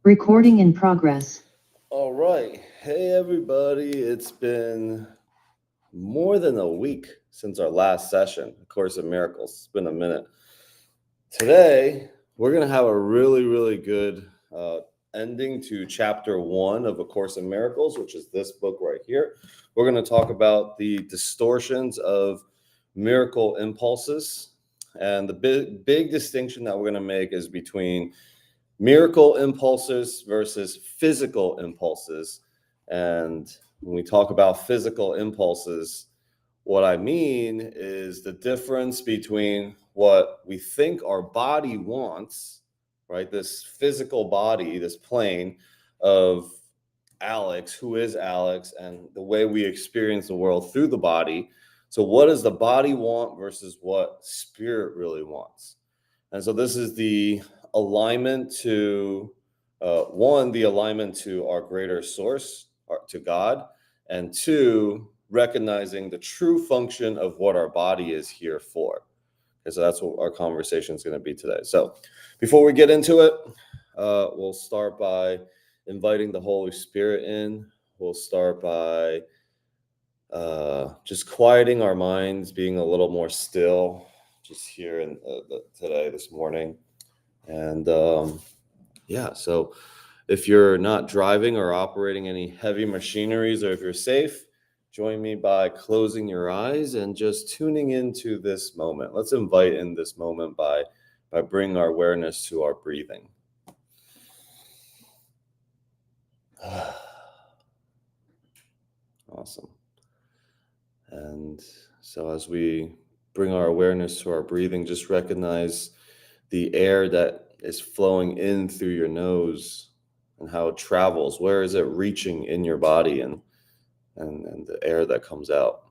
Recording in progress. All right. Hey, everybody. It's been more than a week since our last session, A Course in Miracles. It's been a minute. Today, we're going to have a really good ending to chapter 1 of A Course in Miracles, which is this book right here. We're going to talk about the distortions of miracle impulses. And the big distinction that we're going to make is between miracle impulses versus physical impulses. And when we talk about physical impulses, what I mean is the difference between what we think our body wants, right? This physical body, this plane of Alex, who is Alex, and the way we experience the world through the body. So what does the body want versus what spirit really wants? And so this is the alignment to, the alignment to our greater source, to God, and two, recognizing the true function of what our body is here for. Okay, so that's what our conversation is going to be today. So before we get into it, we'll start by inviting the Holy Spirit in. We'll start by just quieting our minds, being a little more still, just here in today, this morning. And so if you're not driving or operating any heavy machineries, or if you're safe, join me by closing your eyes and just tuning into this moment. Let's invite in this moment by bringing our awareness to our breathing. Awesome. And so as we bring our awareness to our breathing, just recognize the air that is flowing in through your nose and how it travels. Where is it reaching in your body, and the air that comes out?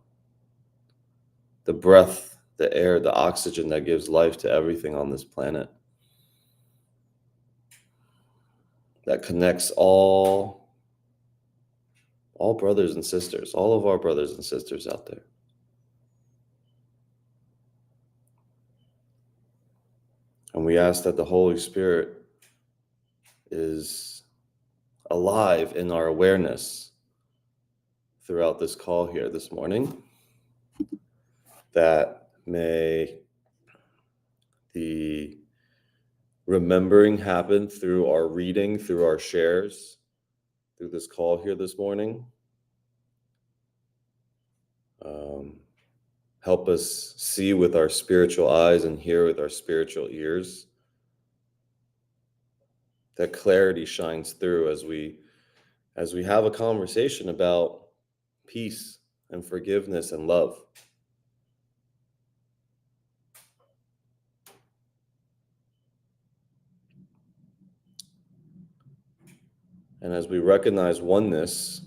The breath, the air, the oxygen that gives life to everything on this planet. That connects all brothers and sisters, all of our brothers and sisters out there. And we ask that the Holy Spirit is alive in our awareness throughout this call here this morning, that may the remembering happen through our reading, through our shares, through this call here this morning. Help us see with our spiritual eyes and hear with our spiritual ears. That clarity shines through as we have a conversation about peace and forgiveness and love. And as we recognize oneness,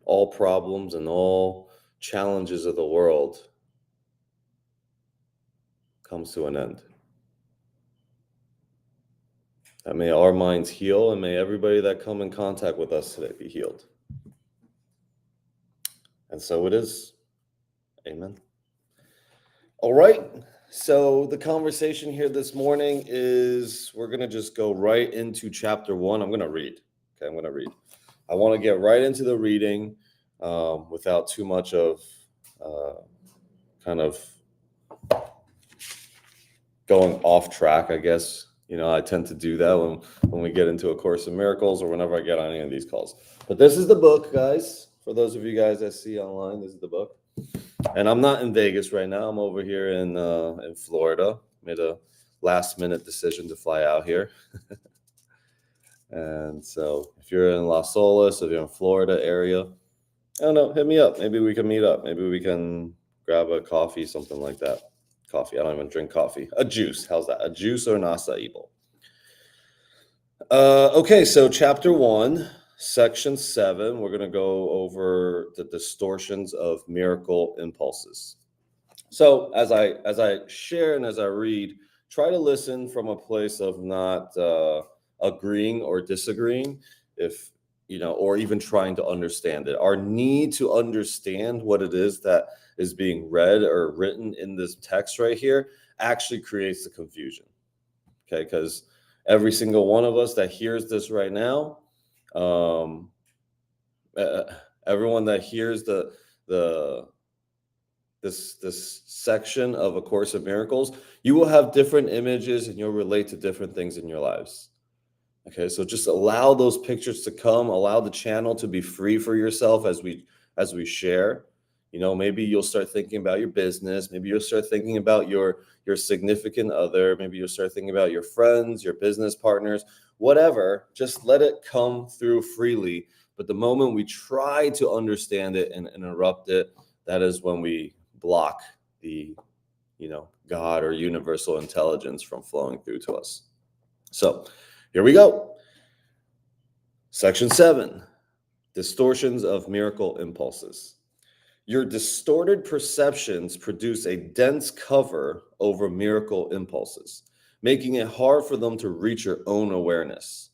all problems and all challenges of the world comes to an end. That may our minds heal, and may everybody that come in contact with us today be healed. And so it is. Amen. All right. So the conversation here this morning is, we're going to just go right into chapter 1. I'm going to read. Okay, I'm going to read. I want to get right into the reading without too much of kind of going off track, I guess. You know, I tend to do that when we get into A Course in Miracles, or whenever I get on any of these calls. But this is the book, guys. For those of you guys that see online, this is the book. And I'm not in Vegas right now. I'm over here in Florida. Made a last-minute decision to fly out here. And so if you're in Las Olas, if you're in Florida area, I don't know, hit me up. Maybe we can meet up. Maybe we can grab a coffee, something like that. Coffee. I don't even drink coffee. A juice. How's that? A juice or an acai bowl? Okay, so chapter 1, section 7, we're going to go over the distortions of miracle impulses. So as I share and as I read, try to listen from a place of not agreeing or disagreeing, if you know, or even trying to understand it. Our need to understand what it is that is being read or written in this text right here actually creates the confusion. Okay, because Every single one of us that hears this right now, um, everyone that hears the this section of A Course in Miracles, you will have different images and you'll relate to different things in your lives. Okay, so just allow those pictures to come, allow the channel to be free for yourself as we share. Maybe you'll start thinking about your business, maybe you'll start thinking about your significant other, maybe you'll start thinking about your friends, your business partners, whatever. Just let it come through freely. But the moment we try to understand it and interrupt it, that is when we block the God or universal intelligence from flowing through to us. So here we go. Section 7, distortions of miracle impulses. Your distorted perceptions produce a dense cover over miracle impulses, making it hard for them to reach your own awareness.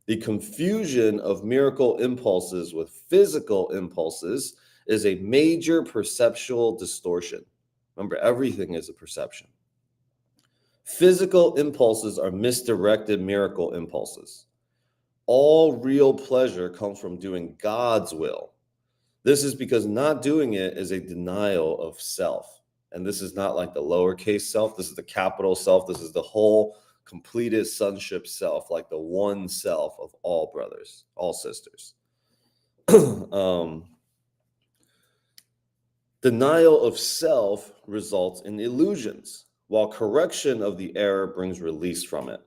The confusion of miracle impulses with physical impulses is a major perceptual distortion. Remember, everything is a perception. Physical impulses are misdirected miracle impulses. All real pleasure comes from doing God's will. This is because not doing it is a denial of self. And this is not like the lowercase self. This is the capital self. This is the whole completed sonship self, like the one self of all brothers, all sisters. Denial of self results in illusions, while correction of the error brings release from it.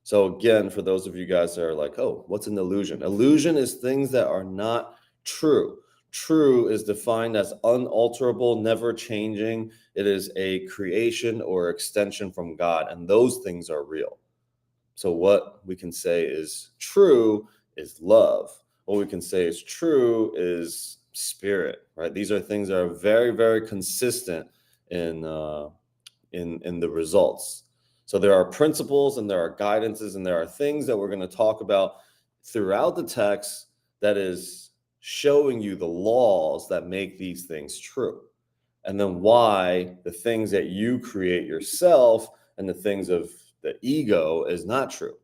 So again, for those of you guys that are like, oh, what's an illusion? Illusion is things that are not true. True is defined as unalterable, never changing. It is a creation or extension from God, and those things are real. So what we can say is true is love. What we can say is true is spirit, right? These are things that are very, very consistent in the results. So there are principles and there are guidances and there are things that we're going to talk about throughout the text that is showing you the laws that make these things true. And then why the things that you create yourself and the things of the ego is not true,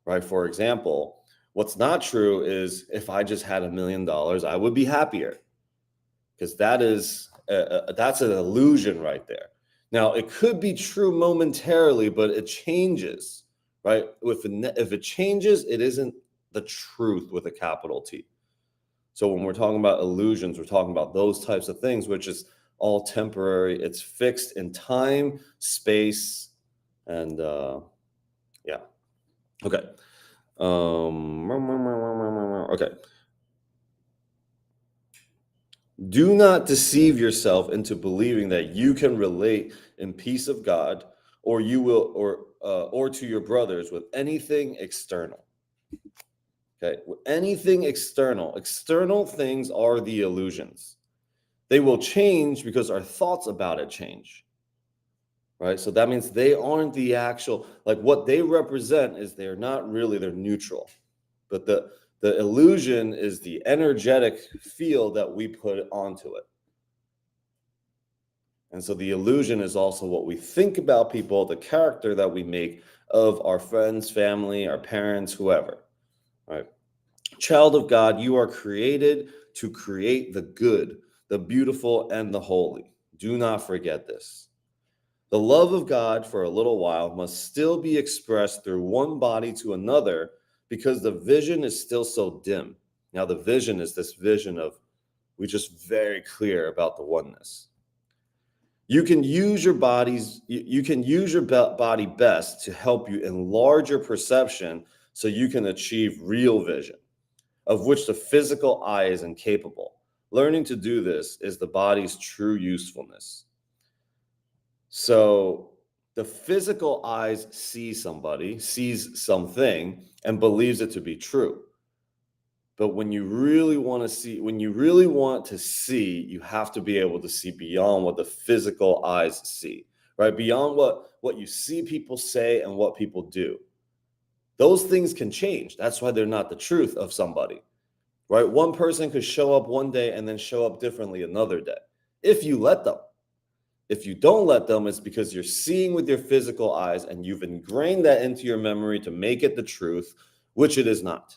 right? For example, what's not true is if I just had $1 million, I would be happier, because that's an illusion right there. Now, it could be true momentarily, but it changes, right? If it changes, it isn't the truth with a capital T. So when we're talking about illusions, we're talking about those types of things, which is all temporary. It's fixed in time, space, and yeah. Okay. Okay. Do not deceive yourself into believing that you can relate in peace of God, or you will, or to your brothers with anything external. Okay, anything external. External things are the illusions. They will change because our thoughts about it change. Right? So that means they aren't the actual, like what they represent is they're neutral. But the illusion is the energetic field that we put onto it. And so the illusion is also what we think about people, the character that we make of our friends, family, our parents, whoever. Right? Child of God, you are created to create the good, the beautiful, and the holy. Do not forget this. The love of God for a little while must still be expressed through one body to another, because the vision is still so dim. Now, the vision is this vision of, we're just very clear about the oneness. You can use your body best to help you enlarge your perception so you can achieve real vision, of which the physical eye is incapable. Learning to do this is the body's true usefulness. So the physical eyes sees something and believes it to be true. But when you really want to see, you have to be able to see beyond what the physical eyes see, right? Beyond what you see people say and what people do. Those things can change. That's why they're not the truth of somebody, right? One person could show up one day and then show up differently another day, if you let them. If you don't let them, it's because you're seeing with your physical eyes and you've ingrained that into your memory to make it the truth, which it is not,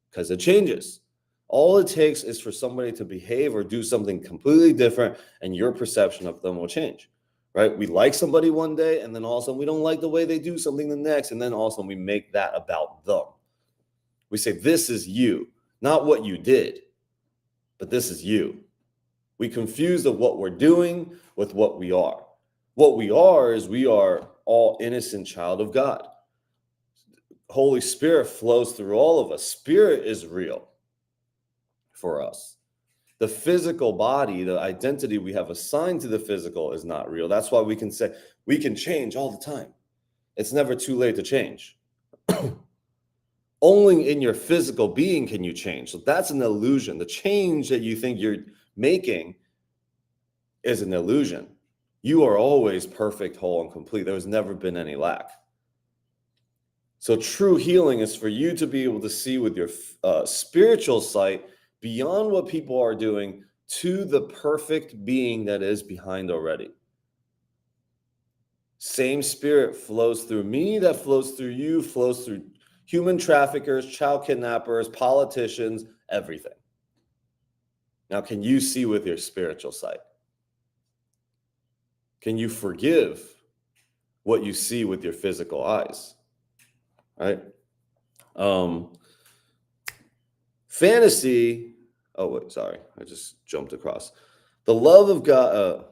because it changes. All it takes is for somebody to behave or do something completely different, and your perception of them will change, right? We like somebody one day, and then all of a sudden we don't like the way they do something the next, and then all of a sudden we make that about them. We say, this is you, not what you did, but this is you. We confuse of what we're doing with what we are. What we are is we are all innocent child of God. Holy Spirit flows through all of us. Spirit is real for us. The physical body, the identity we have assigned to the physical is not real. That's why we can say we can change all the time. It's never too late to change. Only in your physical being can you change. So that's an illusion. The change that you think you're making is an illusion. You are always perfect, whole, and complete. There has never been any lack. So true healing is for you to be able to see with your spiritual sight beyond what people are doing to the perfect being that is behind already. Same spirit flows through me, that flows through you, flows through human traffickers, child kidnappers, politicians, everything. Now, can you see with your spiritual sight? Can you forgive what you see with your physical eyes? Right? Fantasy. Oh, wait, sorry. I just jumped across. The love of God.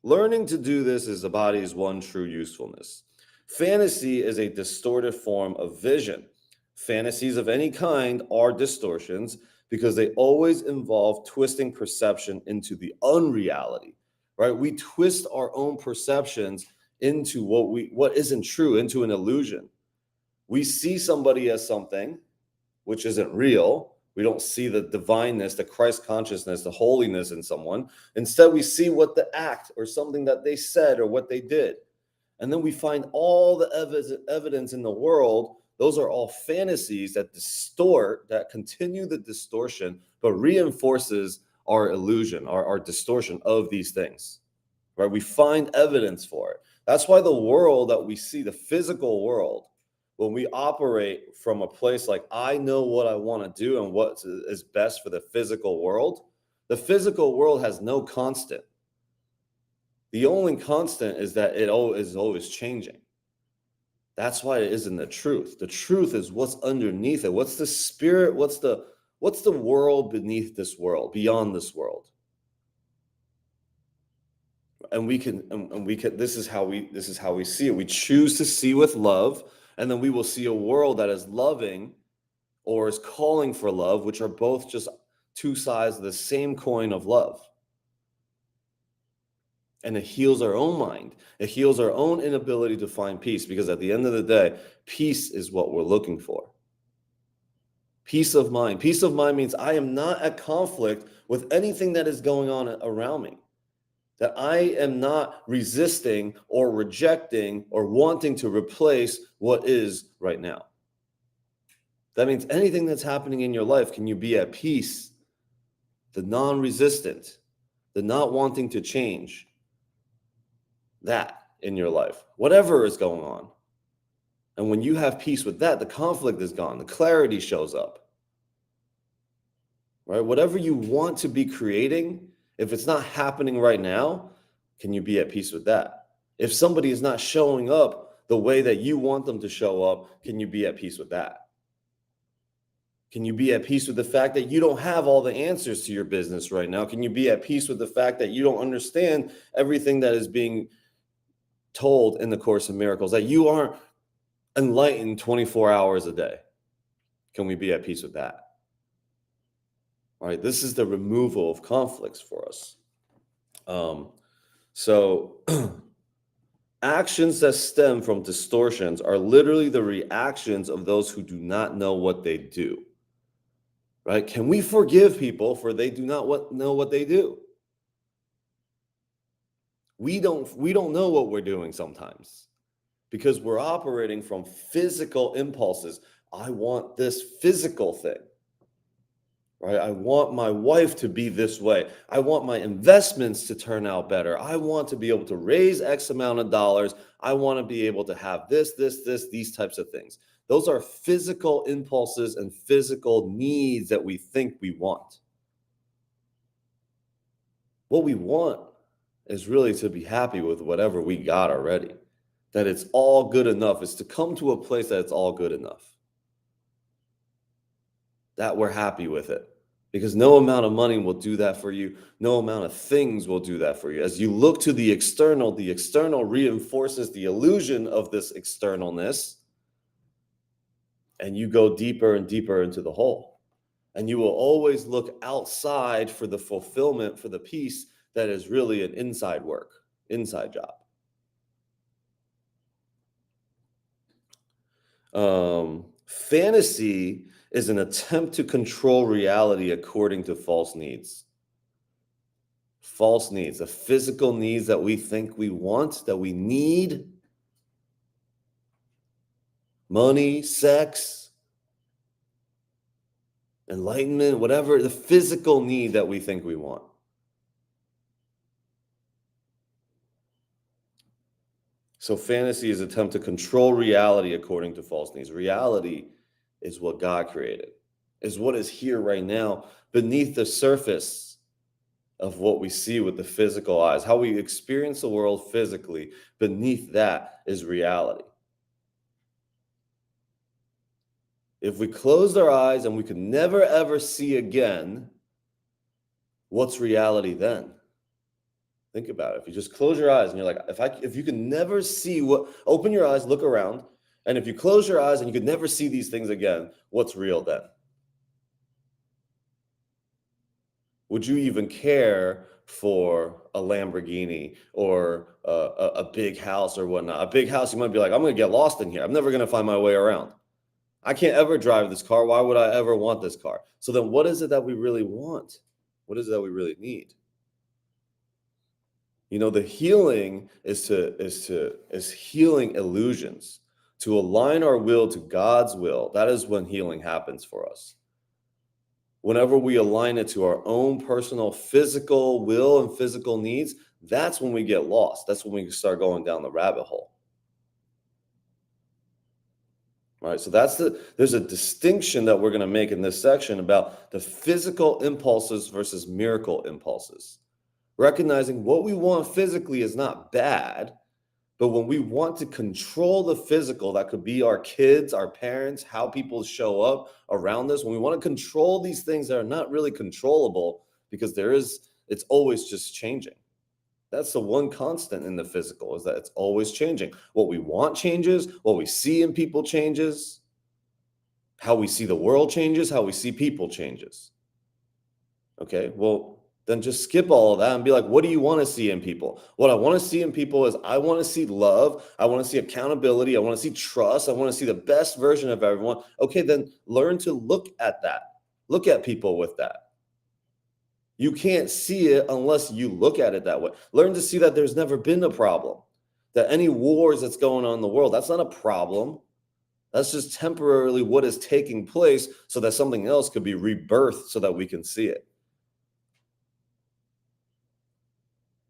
Learning to do this is the body's one true usefulness. Fantasy is a distorted form of vision. Fantasies of any kind are distortions because they always involve twisting perception into the unreality, right? We twist our own perceptions into what isn't true, into an illusion. We see somebody as something which isn't real. We don't see the divineness, the Christ consciousness, the holiness in someone. Instead, we see what the act or something that they said or what they did. And then we find all the evidence in the world. Those are all fantasies that distort, that continue the distortion, but reinforces our illusion, our distortion of these things, right? We find evidence for it. That's why the world that we see, the physical world, when we operate from a place like, I know what I want to do and what is best for the physical world has no constant. The only constant is that it is always changing. That's why it isn't the truth. The truth is what's underneath it. What's the spirit? What's the world beneath this world, beyond this world? And we can this is how we see it. We choose to see with love, and then we will see a world that is loving or is calling for love, which are both just two sides of the same coin of love. And it heals our own mind. It heals our own inability to find peace, because at the end of the day, peace is what we're looking for. Peace of mind. Peace of mind means I am not at conflict with anything that is going on around me. That I am not resisting or rejecting or wanting to replace what is right now. That means anything that's happening in your life, can you be at peace? The non-resistant, the not wanting to change. That in your life, whatever is going on. And when you have peace with that, the conflict is gone. The clarity shows up. Right? Whatever you want to be creating, if it's not happening right now, can you be at peace with that? If somebody is not showing up the way that you want them to show up, can you be at peace with that? Can you be at peace with the fact that you don't have all the answers to your business right now? Can you be at peace with the fact that you don't understand everything that is being told in the Course in Miracles, that you aren't enlightened 24 hours a day? Can we be at peace with that? All right, this is the removal of conflicts for us. So actions that stem from distortions are literally the reactions of those who do not know what they do. Right? Can we forgive people for they do not know what they do? We don't know what we're doing sometimes, because we're operating from physical impulses. I want this physical thing. right? I want my wife to be this way. I want my investments to turn out better. I want to be able to raise X amount of dollars. I want to be able to have these types of things. Those are physical impulses and physical needs that we think we want. What we want is really to be happy with whatever we got already. That it's all good enough. Is to come to a place that it's all good enough. That we're happy with it. Because no amount of money will do that for you. No amount of things will do that for you. As you look to the external reinforces the illusion of this externalness. And you go deeper and deeper into the hole. And you will always look outside for the fulfillment, for the peace that is really an inside work, inside job. Fantasy is an attempt to control reality according to false needs. False needs, the physical needs that we think we want, that we need. Money, sex, enlightenment, whatever, the physical need that we think we want. So fantasy is an attempt to control reality according to false needs. Reality is what God created, is what is here right now beneath the surface of what we see with the physical eyes. How we experience the world physically, beneath that is reality. If we closed our eyes and we could never ever see again, what's reality then? Think about it. If you just close your eyes and you're like, if you can never see open your eyes, look around, and if you close your eyes and you could never see these things again, what's real then? Would you even care for a Lamborghini or a big house or whatnot? A big house, you might be like, I'm going to get lost in here. I'm never going to find my way around. I can't ever drive this car. Why would I ever want this car? So then what is it that we really want? What is it that we really need? You know, the healing is healing illusions, to align our will to God's will. That is when healing happens for us. Whenever we align it to our own personal physical will and physical needs, that's when we get lost. That's when we start going down the rabbit hole. Right? So there's a distinction that we're going to make in this section about the physical impulses versus miracle impulses. Recognizing what we want physically is not bad, but when we want to control the physical, that could be our kids, our parents, how people show up around us. When we want to control these things that are not really controllable, because it's always just changing. That's the one constant in the physical, is that it's always changing. What we want changes, what we see in people changes, how we see the world changes, how we see people changes. Okay, well, then just skip all of that and be like, what do you want to see in people? What I want to see in people is I want to see love. I want to see accountability. I want to see trust. I want to see the best version of everyone. Okay, then learn to look at that. Look at people with that. You can't see it unless you look at it that way. Learn to see that there's never been a problem. That any wars that's going on in the world, that's not a problem. That's just temporarily what is taking place so that something else could be rebirthed so that we can see it.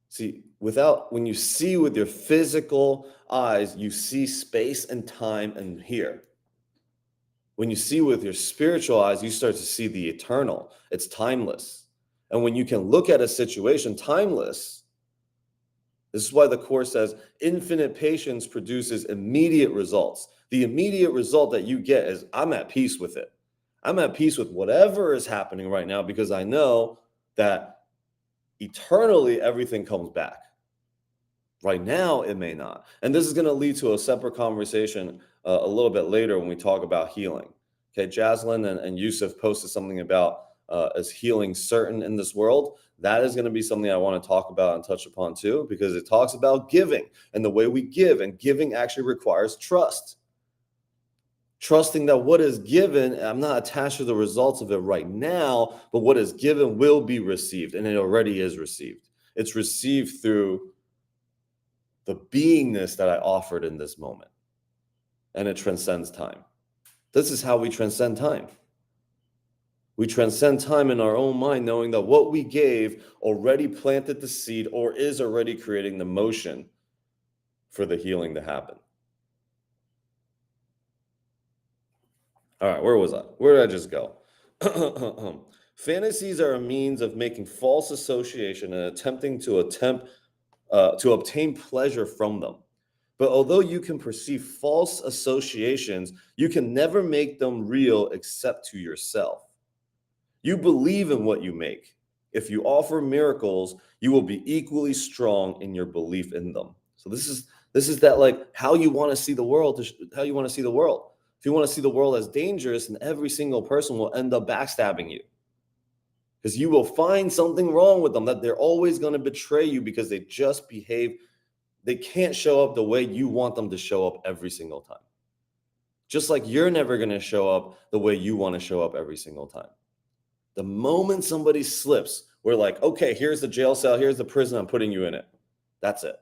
See, when you see with your physical eyes, you see space and time and here. When you see with your spiritual eyes, you start to see the eternal. It's timeless. And when you can look at a situation timeless, this is why the Course says infinite patience produces immediate results. The immediate result that you get is I'm at peace with it. I'm at peace with whatever is happening right now because I know that eternally everything comes back. Right now it may not. And this is going to lead to a separate conversation a little bit later when we talk about healing. Okay, Jaslyn and Yusuf posted something about is healing certain in this world. That is going to be something I want to talk about and touch upon too, because it talks about giving and the way we give, and giving actually requires trust. Trusting that what is given, I'm not attached to the results of it right now, but what is given will be received, and it already is received. It's received through the beingness that I offered in this moment, and it transcends time. This is how we transcend time. We transcend time in our own mind, knowing that what we gave already planted the seed or is already creating the motion for the healing to happen. All right, where was I? Where did I just go? Fantasies are a means of making false association and attempting to obtain pleasure from them. But although you can perceive false associations, you can never make them real except to yourself. You believe in what you make. If you offer miracles, you will be equally strong in your belief in them. So this is that, like, how you want to see the world, how you want to see the world. If you want to see the world as dangerous, then every single person will end up backstabbing you. Because you will find something wrong with them, that they're always going to betray you because they just behave. They can't show up the way you want them to show up every single time. Just like you're never going to show up the way you want to show up every single time. The moment somebody slips, we're like, okay, here's the jail cell, here's the prison, I'm putting you in it. That's it.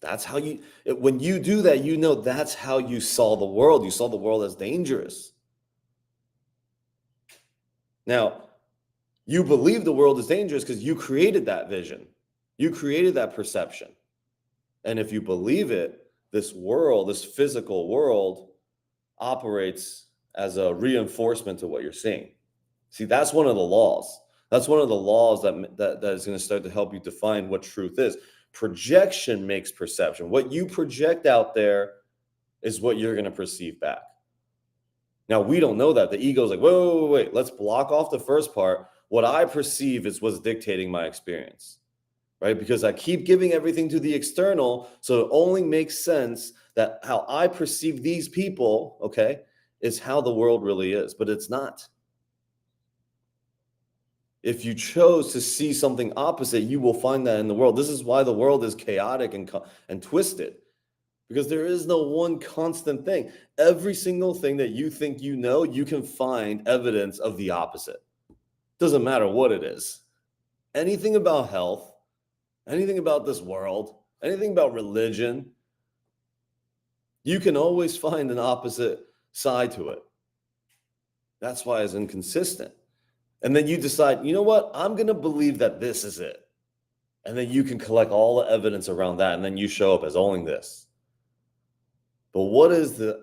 That's how when you do that, you know that's how you saw the world. You saw the world as dangerous. Now, you believe the world is dangerous because you created that vision. You created that perception. And if you believe it, this world, this physical world, operates as a reinforcement to what you're seeing. See, that's one of the laws. That's one of the laws that is going to start to help you define what truth is. Projection makes perception. What you project out there is what you're going to perceive back. Now, we don't know that. The ego's like, wait, let's block off the first part. What I perceive is what's dictating my experience, right? Because I keep giving everything to the external, so it only makes sense that how I perceive these people, okay, is how the world really is, but it's not. If you chose to see something opposite, you will find that in the world. This is why the world is chaotic and twisted, because there is no one constant thing. Every single thing that you think you know, you can find evidence of the opposite. Doesn't matter what it is. Anything about health, anything about this world, anything about religion, you can always find an opposite side to it. That's why it's inconsistent. And then you decide, you know what? I'm going to believe that this is it. And then you can collect all the evidence around that, and then you show up as owning this. But what is the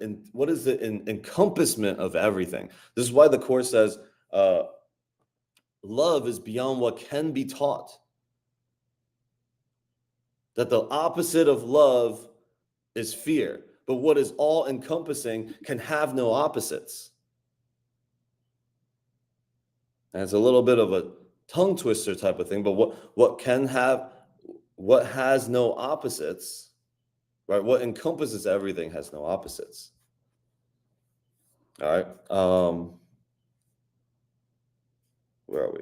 encompassment of everything? This is why the Course says love is beyond what can be taught. That the opposite of love is fear. But what is all encompassing can have no opposites. And it's a little bit of a tongue twister type of thing, but what has no opposites, right? What encompasses everything has no opposites. All right. Where are we?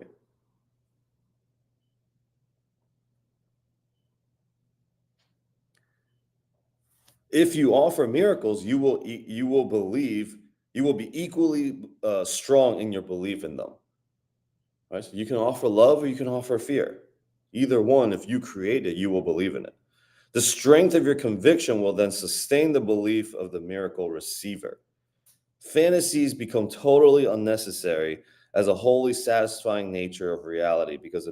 If you offer miracles, you will believe, you will be equally strong in your belief in them. Right? So you can offer love or you can offer fear. Either one, if you create it, you will believe in it. The strength of your conviction will then sustain the belief of the miracle receiver. Fantasies become totally unnecessary as a wholly satisfying nature of reality because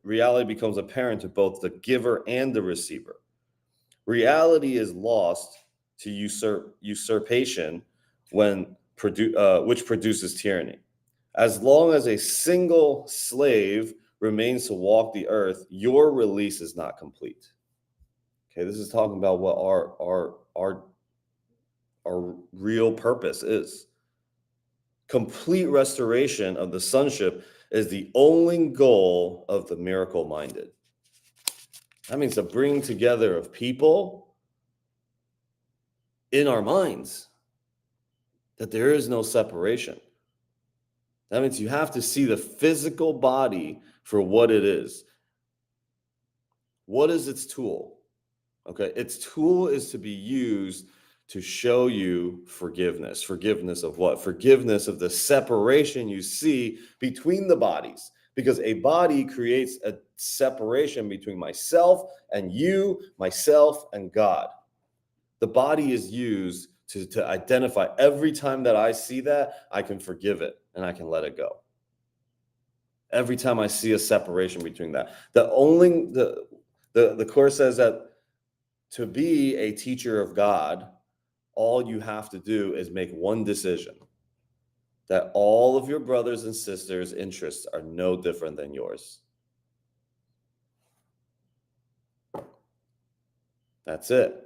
reality becomes apparent to both the giver and the receiver. Reality is lost to usurpation which produces tyranny. As long as a single slave remains to walk the earth, your release is not complete. Okay, this is talking about what our real purpose is. Complete restoration of the sonship is the only goal of the miracle-minded. That means the bringing together of people in our minds, that there is no separation. That means you have to see the physical body for what it is. What is its tool? Okay, its tool is to be used to show you forgiveness. Forgiveness of what? Forgiveness of the separation you see between the bodies. Because a body creates a separation between myself and you, myself and God. The body is used to identify every time that I see that, I can forgive it and I can let it go. Every time I see a separation between that. The Course says that to be a teacher of God, all you have to do is make one decision, that all of your brothers and sisters' interests are no different than yours. That's it.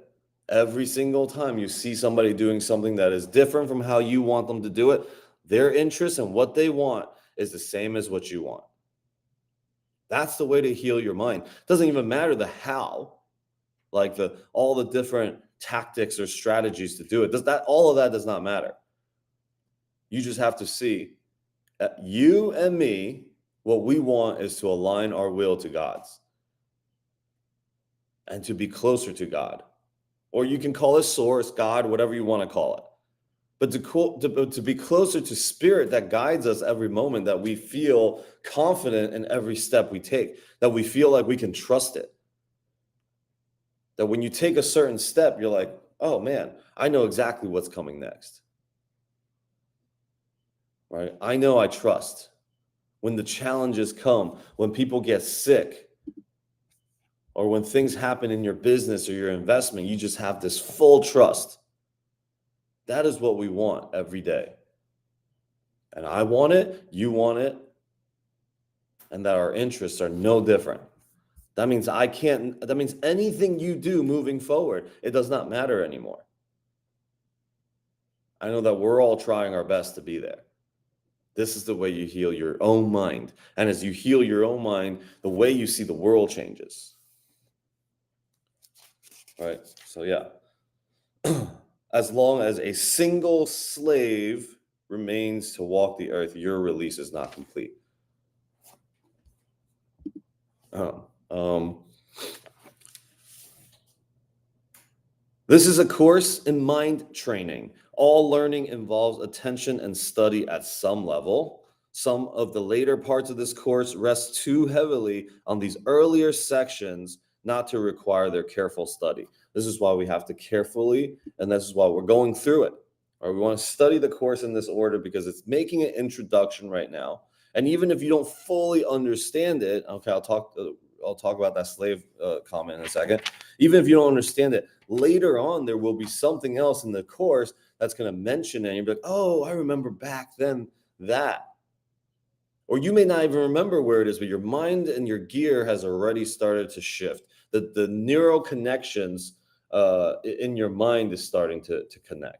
Every single time you see somebody doing something that is different from how you want them to do it, their interests and what they want is the same as what you want. That's the way to heal your mind. It doesn't even matter the how, like all the different tactics or strategies to do it. All of that does not matter. You just have to see you and me, what we want is to align our will to God's and to be closer to God. Or you can call it source, God, whatever you want to call it. But to be closer to spirit that guides us every moment, that we feel confident in every step we take, that we feel like we can trust it. That when you take a certain step, you're like, oh man, I know exactly what's coming next. Right? I know I trust. When the challenges come, when people get sick, or when things happen in your business or your investment, you just have this full trust. That is what we want every day. And I want it, you want it, and that our interests are no different. That means anything you do moving forward, it does not matter anymore. I know that we're all trying our best to be there. This is the way you heal your own mind. And as you heal your own mind, the way you see the world changes. All right, so yeah. As long as a single slave remains to walk the earth, your release is not complete. This is a course in mind training. All learning involves attention and study at some level. Some of the later parts of this course rest too heavily on these earlier sections not to require their careful study. This is why we have to carefully, and this is why we're going through it. Or we want to study the course in this order because it's making an introduction right now. And even if you don't fully understand it, okay, I'll talk about that slave comment in a second. Even if you don't understand it, later on there will be something else in the course that's going to mention it, and you'll be like, oh, I remember back then that. Or you may not even remember where it is, but your mind and your gear has already started to shift. The neural connections in your mind is starting to connect.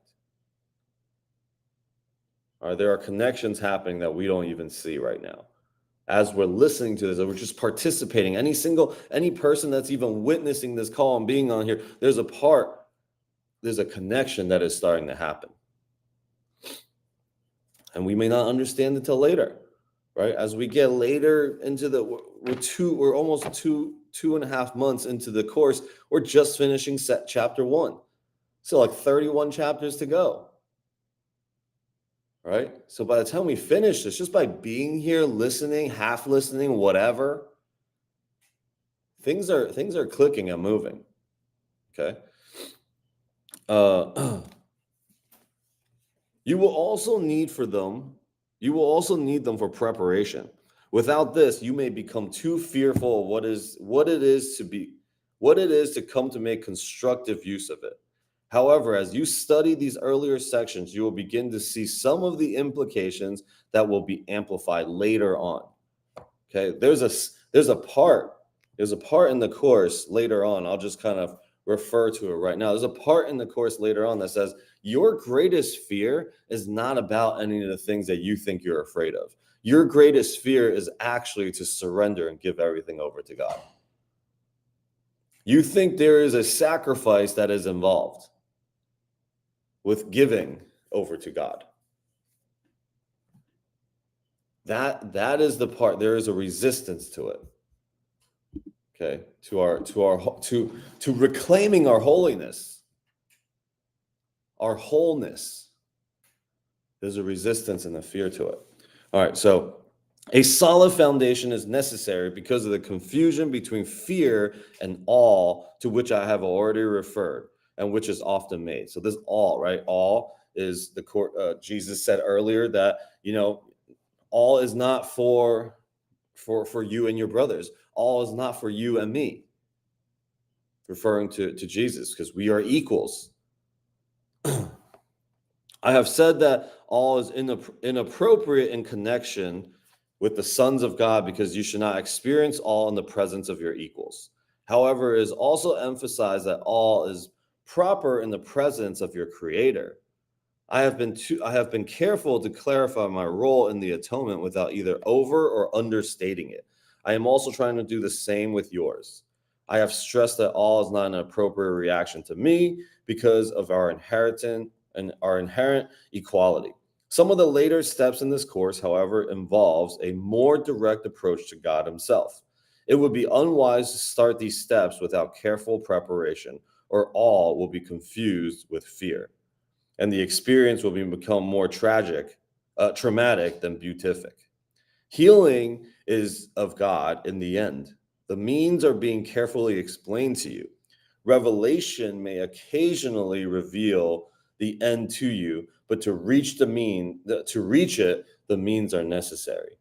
All right, there are connections happening that we don't even see right now. As we're listening to this, we're just participating. Any person that's even witnessing this call and being on here, there's a connection that is starting to happen. And we may not understand it till later, right? As we get later into we're almost 2.5 months into the course. We're just finishing chapter 1. So like 31 chapters to go. Right? So by the time we finish this, just by being here, listening, half listening, whatever, things are clicking and moving. Okay. You will also need them for preparation. Without this, you may become too fearful of what it is to come to make constructive use of it. However, as you study these earlier sections, you will begin to see some of the implications that will be amplified later on. Okay, there's a part in the course later on. I'll just kind of refer to it right now. There's a part in the course later on that says your greatest fear is not about any of the things that you think you're afraid of. Your greatest fear is actually to surrender and give everything over to God. You think there is a sacrifice that is involved with giving over to God. That is the part. There is a resistance to it. Okay, to reclaiming our holiness, our wholeness. There's a resistance and a fear to it. All right, so a solid foundation is necessary because of the confusion between fear and awe to which I have already referred. and which is often made. So this all, right? All is the court. Jesus said earlier that, all is not for you and your brothers. All is not for you and me, referring to Jesus, because we are equals. I have said that all is inappropriate in connection with the sons of God, because you should not experience all in the presence of your equals. However, it is also emphasized that all is proper in the presence of your Creator. I have been careful to clarify my role in the atonement without either over or understating it. I am also trying to do the same with yours. I have stressed that all is not an appropriate reaction to me because of our inherent equality. Some of the later steps in this course, however, involves a more direct approach to God himself. It would be unwise to start these steps without careful preparation, or all will be confused with fear, and the experience will become more traumatic than beatific. Healing is of God in the end. The means are being carefully explained to you. Revelation may occasionally reveal the end to you, but to reach it, the means are necessary.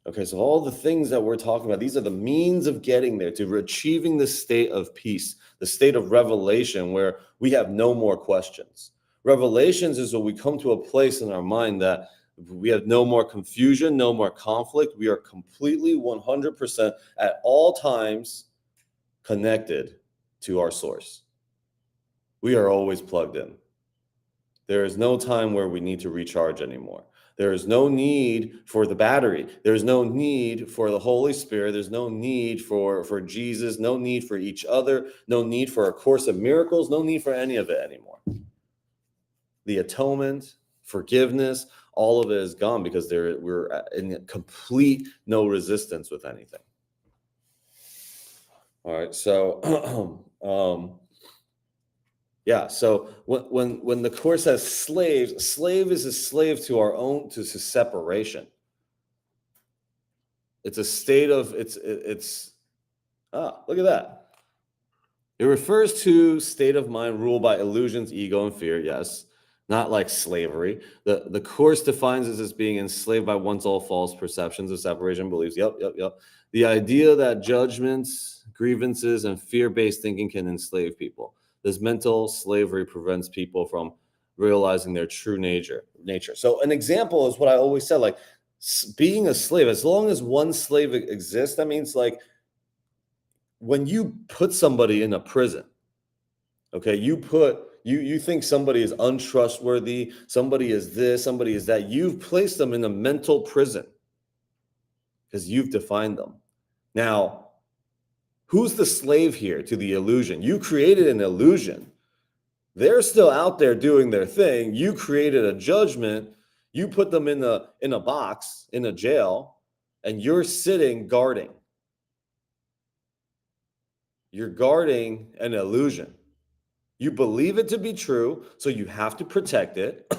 Okay, so all the things that we're talking about, these are the means of getting there, to achieving the state of peace, the state of revelation where we have no more questions. Revelations is when we come to a place in our mind that we have no more confusion, no more conflict. We are completely 100% at all times connected to our source. We are always plugged in. There is no time where we need to recharge anymore. There is no need for the battery. There's no need for the Holy Spirit. There's no need for Jesus, no need for each other, no need for a course of miracles, no need for any of it anymore. The atonement, forgiveness, all of it is gone because we're in complete no resistance with anything. All right, so so when the course says slave is a slave to separation. It's a state of look at that. It refers to state of mind ruled by illusions, ego, and fear. Yes, not like slavery. The course defines this as being enslaved by one's all false perceptions of separation beliefs. Yep. The idea that judgments, grievances, and fear-based thinking can enslave people. This mental slavery prevents people from realizing their true nature. So an example is what I always said, like being a slave. As long as one slave exists, that means like when you put somebody in a prison, okay, you think somebody is untrustworthy, somebody is this, somebody is that. You've placed them in a mental prison because you've defined them. Now, who's the slave here to the illusion? You created an illusion. They're still out there doing their thing. You created a judgment. You put them in a box, in a jail, and you're sitting guarding. You're guarding an illusion. You believe it to be true, so you have to protect it.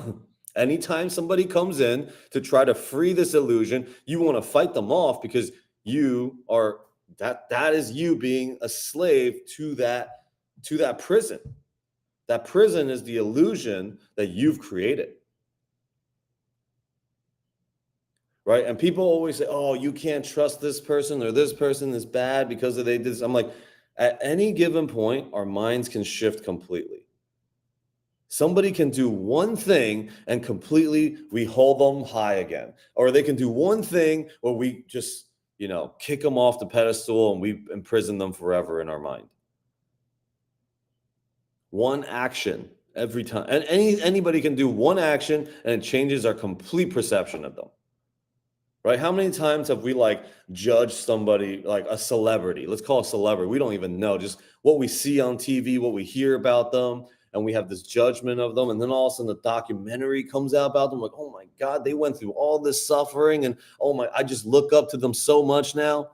Anytime somebody comes in to try to free this illusion, you want to fight them off because you are that is you being a slave to that prison. That prison is the illusion that you've created. Right? And people always say, oh, you can't trust this person, or this person is bad because they did this. I'm like, at any given point, our minds can shift completely. Somebody can do one thing and completely we hold them high again. Or they can do one thing where we just, kick them off the pedestal and we imprison them forever in our mind. One action every time. And anybody can do one action and it changes our complete perception of them. Right? How many times have we judged somebody, like a celebrity? Let's call a celebrity. We don't even know, just what we see on TV, what we hear about them, and we have this judgment of them. And then all of a sudden the documentary comes out about them, like, oh my God, they went through all this suffering, and I just look up to them so much now.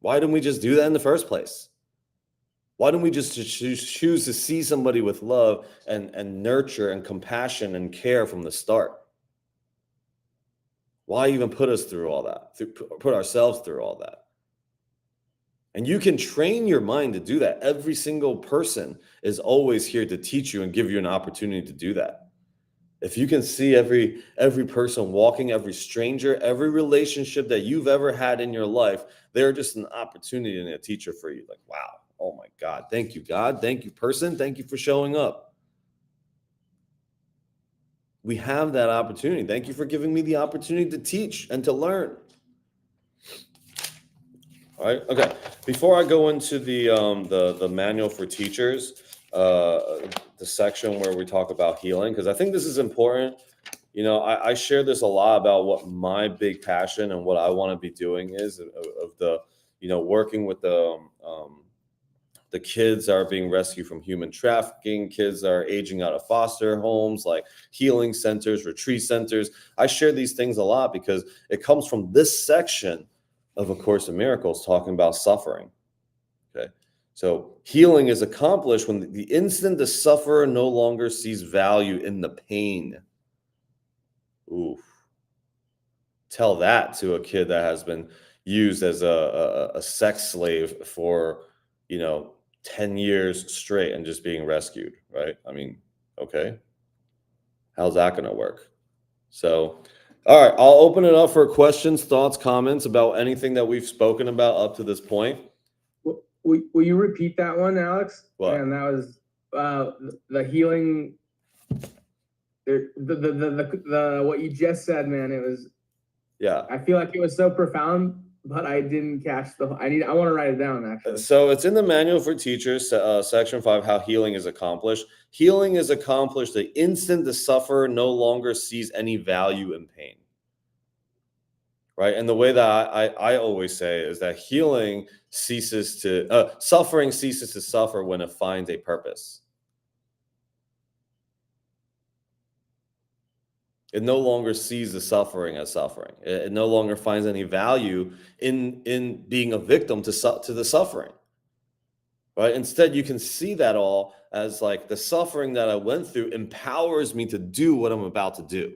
Why didn't we just do that in the first place? Why don't we just choose to see somebody with love and nurture and compassion and care from the start? Why even put us through all that? Put ourselves through all that? And you can train your mind to do that. Every single person is always here to teach you and give you an opportunity to do that. If you can see every person walking, every stranger, every relationship that you've ever had in your life, they're just an opportunity and a teacher for you. Like, wow, oh my God, thank you, God. Thank you, person. Thank you for showing up. We have that opportunity. Thank you for giving me the opportunity to teach and to learn. All right. Okay. Before I go into the manual for teachers, the section where we talk about healing, because I think this is important. You know, I share this a lot about what my big passion and what I want to be doing is of the, working with the kids that are being rescued from human trafficking, kids that are aging out of foster homes, like healing centers, retreat centers. I share these things a lot because it comes from this section of A Course in Miracles talking about suffering. Okay. So healing is accomplished when the instant the sufferer no longer sees value in the pain. Oof. Tell that to a kid that has been used as a sex slave for, 10 years straight and just being rescued, right? I mean, okay. How's that going to work? So, all right, I'll open it up for questions, thoughts, comments about anything that we've spoken about up to this point. Will you repeat that one, Alex? What? And that was the healing. The what you just said, man. It was. Yeah. I feel like it was so profound, but I didn't catch I want to write it down, actually. So it's in the manual for teachers, section 5, how healing is accomplished. Healing is accomplished the instant the sufferer no longer sees any value in pain. Right. And the way that I always say is that suffering ceases to suffer when it finds a purpose. It no longer sees the suffering as suffering. It no longer finds any value in being a victim to the suffering. Right. Instead, you can see that all as like the suffering that I went through empowers me to do what I'm about to do.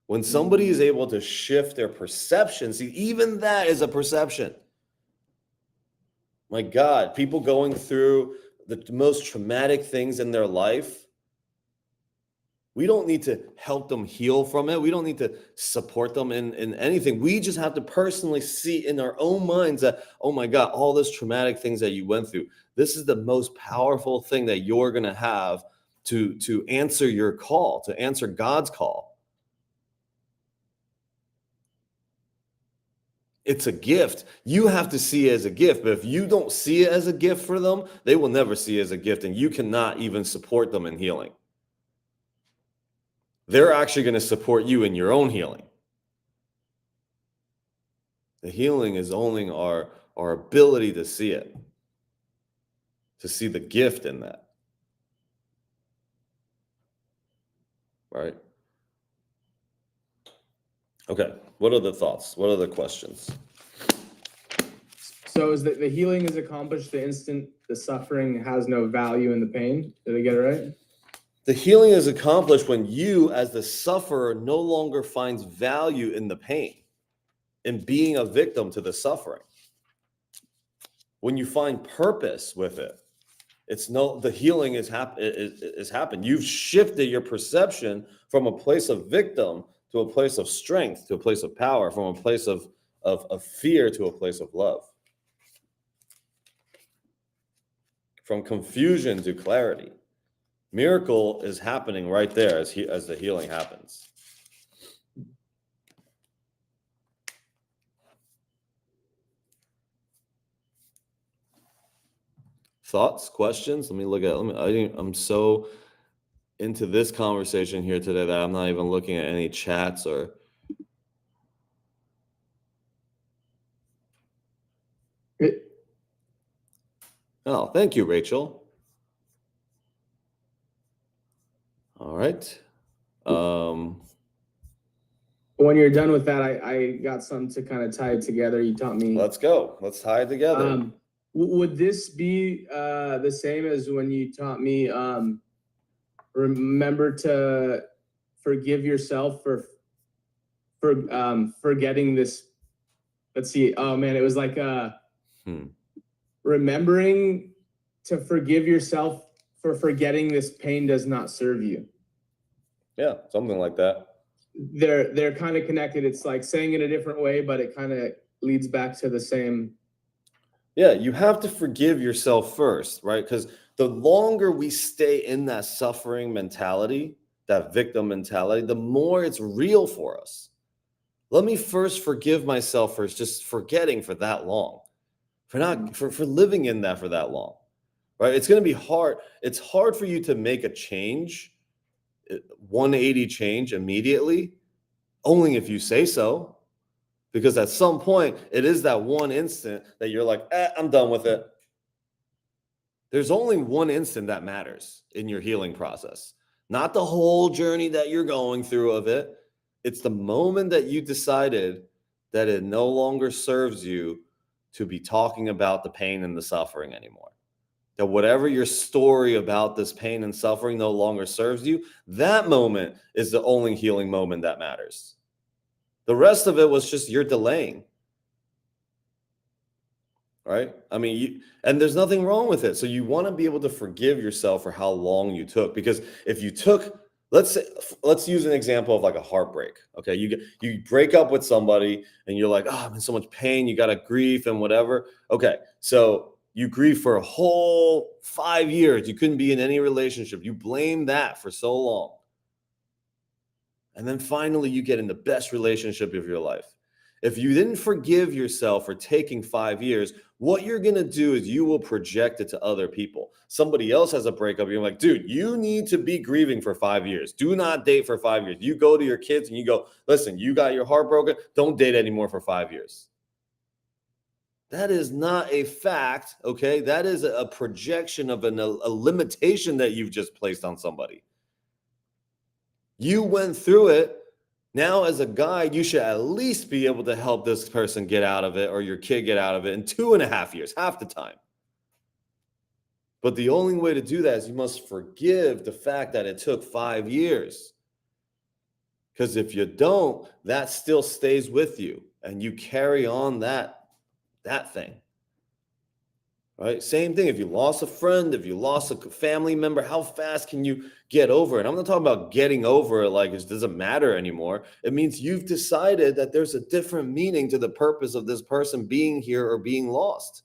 When somebody is able to shift their perception, see, even that is a perception. My God, people going through the most traumatic things in their life, we don't need to help them heal from it. We don't need to support them in anything. We just have to personally see in our own minds that, oh my God, all those traumatic things that you went through, this is the most powerful thing that you're going to have to answer your call, to answer God's call. It's a gift. You have to see it as a gift. But if you don't see it as a gift for them, they will never see it as a gift. And you cannot even support them in healing. They're actually going to support you in your own healing. The healing is only our ability to see it, to see the gift in that. Right? Okay. What are the thoughts? What are the questions? So is that the healing is accomplished the instant the suffering has no value in the pain? Did I get it right? The healing is accomplished when you, as the sufferer, no longer finds value in the pain, in being a victim to the suffering. When you find purpose with it, the healing is happened. You've shifted your perception from a place of victim to a place of strength, to a place of power, from a place of fear to a place of love, from confusion to clarity. Miracle is happening right there as the healing happens. Thoughts, questions? Let me look at. I'm so into this conversation here today that I'm not even looking at any chats or. Oh, thank you, Rachel. All right. When you're done with that, I got something to kind of tie it together. You taught me. Let's go. Let's tie it together. Would this be the same as when you taught me remember to forgive yourself for forgetting this let's see. Oh man, it was like Hmm. remembering to forgive yourself for forgetting this pain does not serve you. Yeah, something like that. They're kind of connected. It's like saying it a different way, but it kind of leads back to the same. Yeah, you have to forgive yourself first, right? Because the longer we stay in that suffering mentality, that victim mentality, the more it's real for us. Let me first forgive myself for just forgetting for that long, for living in that for that long, right? It's going to be hard. It's hard for you to make a change, 180 change immediately, only if you say so. Because at some point, it is that one instant that you're like, I'm done with it. There's only one instant that matters in your healing process, not the whole journey that you're going through of it. It's the moment that you decided that it no longer serves you to be talking about the pain and the suffering anymore. That whatever your story about this pain and suffering no longer serves you, that moment is the only healing moment that matters. The rest of it was just you're delaying. Right? I mean, and there's nothing wrong with it. So you want to be able to forgive yourself for how long you took. Because if you took, let's use an example of like a heartbreak. Okay, you break up with somebody and you're like, oh, I'm in so much pain. You got to grieve and whatever. Okay, so you grieve for a whole 5 years. You couldn't be in any relationship. You blame that for so long, and then finally you get in the best relationship of your life. If you didn't forgive yourself for taking 5 years, what you're going to do is you will project it to other people. Somebody else has a breakup. You're like, dude, you need to be grieving for 5 years. Do not date for 5 years. You go to your kids and you go, listen, you got your heart broken. Don't date anymore for 5 years. That is not a fact, okay? That is a projection of a limitation that you've just placed on somebody. You went through it. Now, as a guide, you should at least be able to help this person get out of it or your kid get out of it in 2.5 years, half the time. But the only way to do that is you must forgive the fact that it took 5 years. Because if you don't, that still stays with you and you carry on that thing. Right? Same thing. If you lost a friend, if you lost a family member, how fast can you get over it? I'm not talking about getting over it like it doesn't matter anymore. It means you've decided that there's a different meaning to the purpose of this person being here or being lost.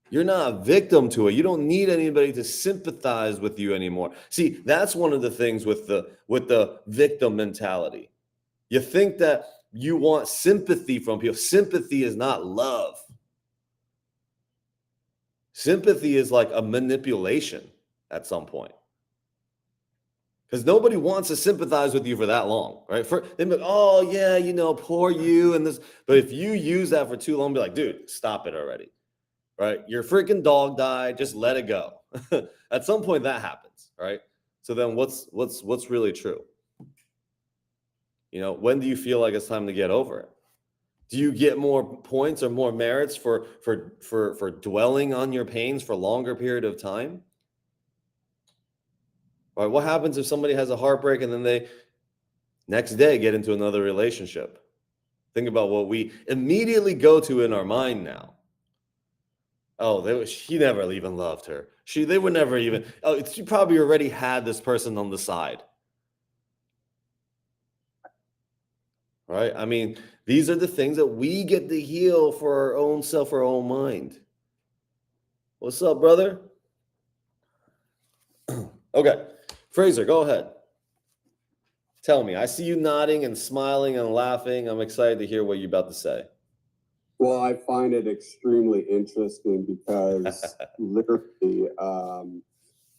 You're not a victim to it. You don't need anybody to sympathize with you anymore. See, that's one of the things with the victim mentality. You think that you want sympathy from people. Sympathy is not love. Sympathy is like a manipulation at some point. Because nobody wants to sympathize with you for that long, right? They're like, oh, yeah, poor you and this. But if you use that for too long, be like, dude, stop it already, right? Your freaking dog died. Just let it go. At some point that happens, right? So then what's really true? When do you feel like it's time to get over it? Do you get more points or more merits for dwelling on your pains for a longer period of time? All right, what happens if somebody has a heartbreak and then they next day get into another relationship? Think about what we immediately go to in our mind now. Oh, she never even loved her. They would never even. Oh, she probably already had this person on the side. Right? I mean, these are the things that we get to heal for our own self, our own mind. What's up, brother? Okay. Fraser, go ahead. Tell me. I see you nodding and smiling and laughing. I'm excited to hear what you're about to say. Well, I find it extremely interesting because literally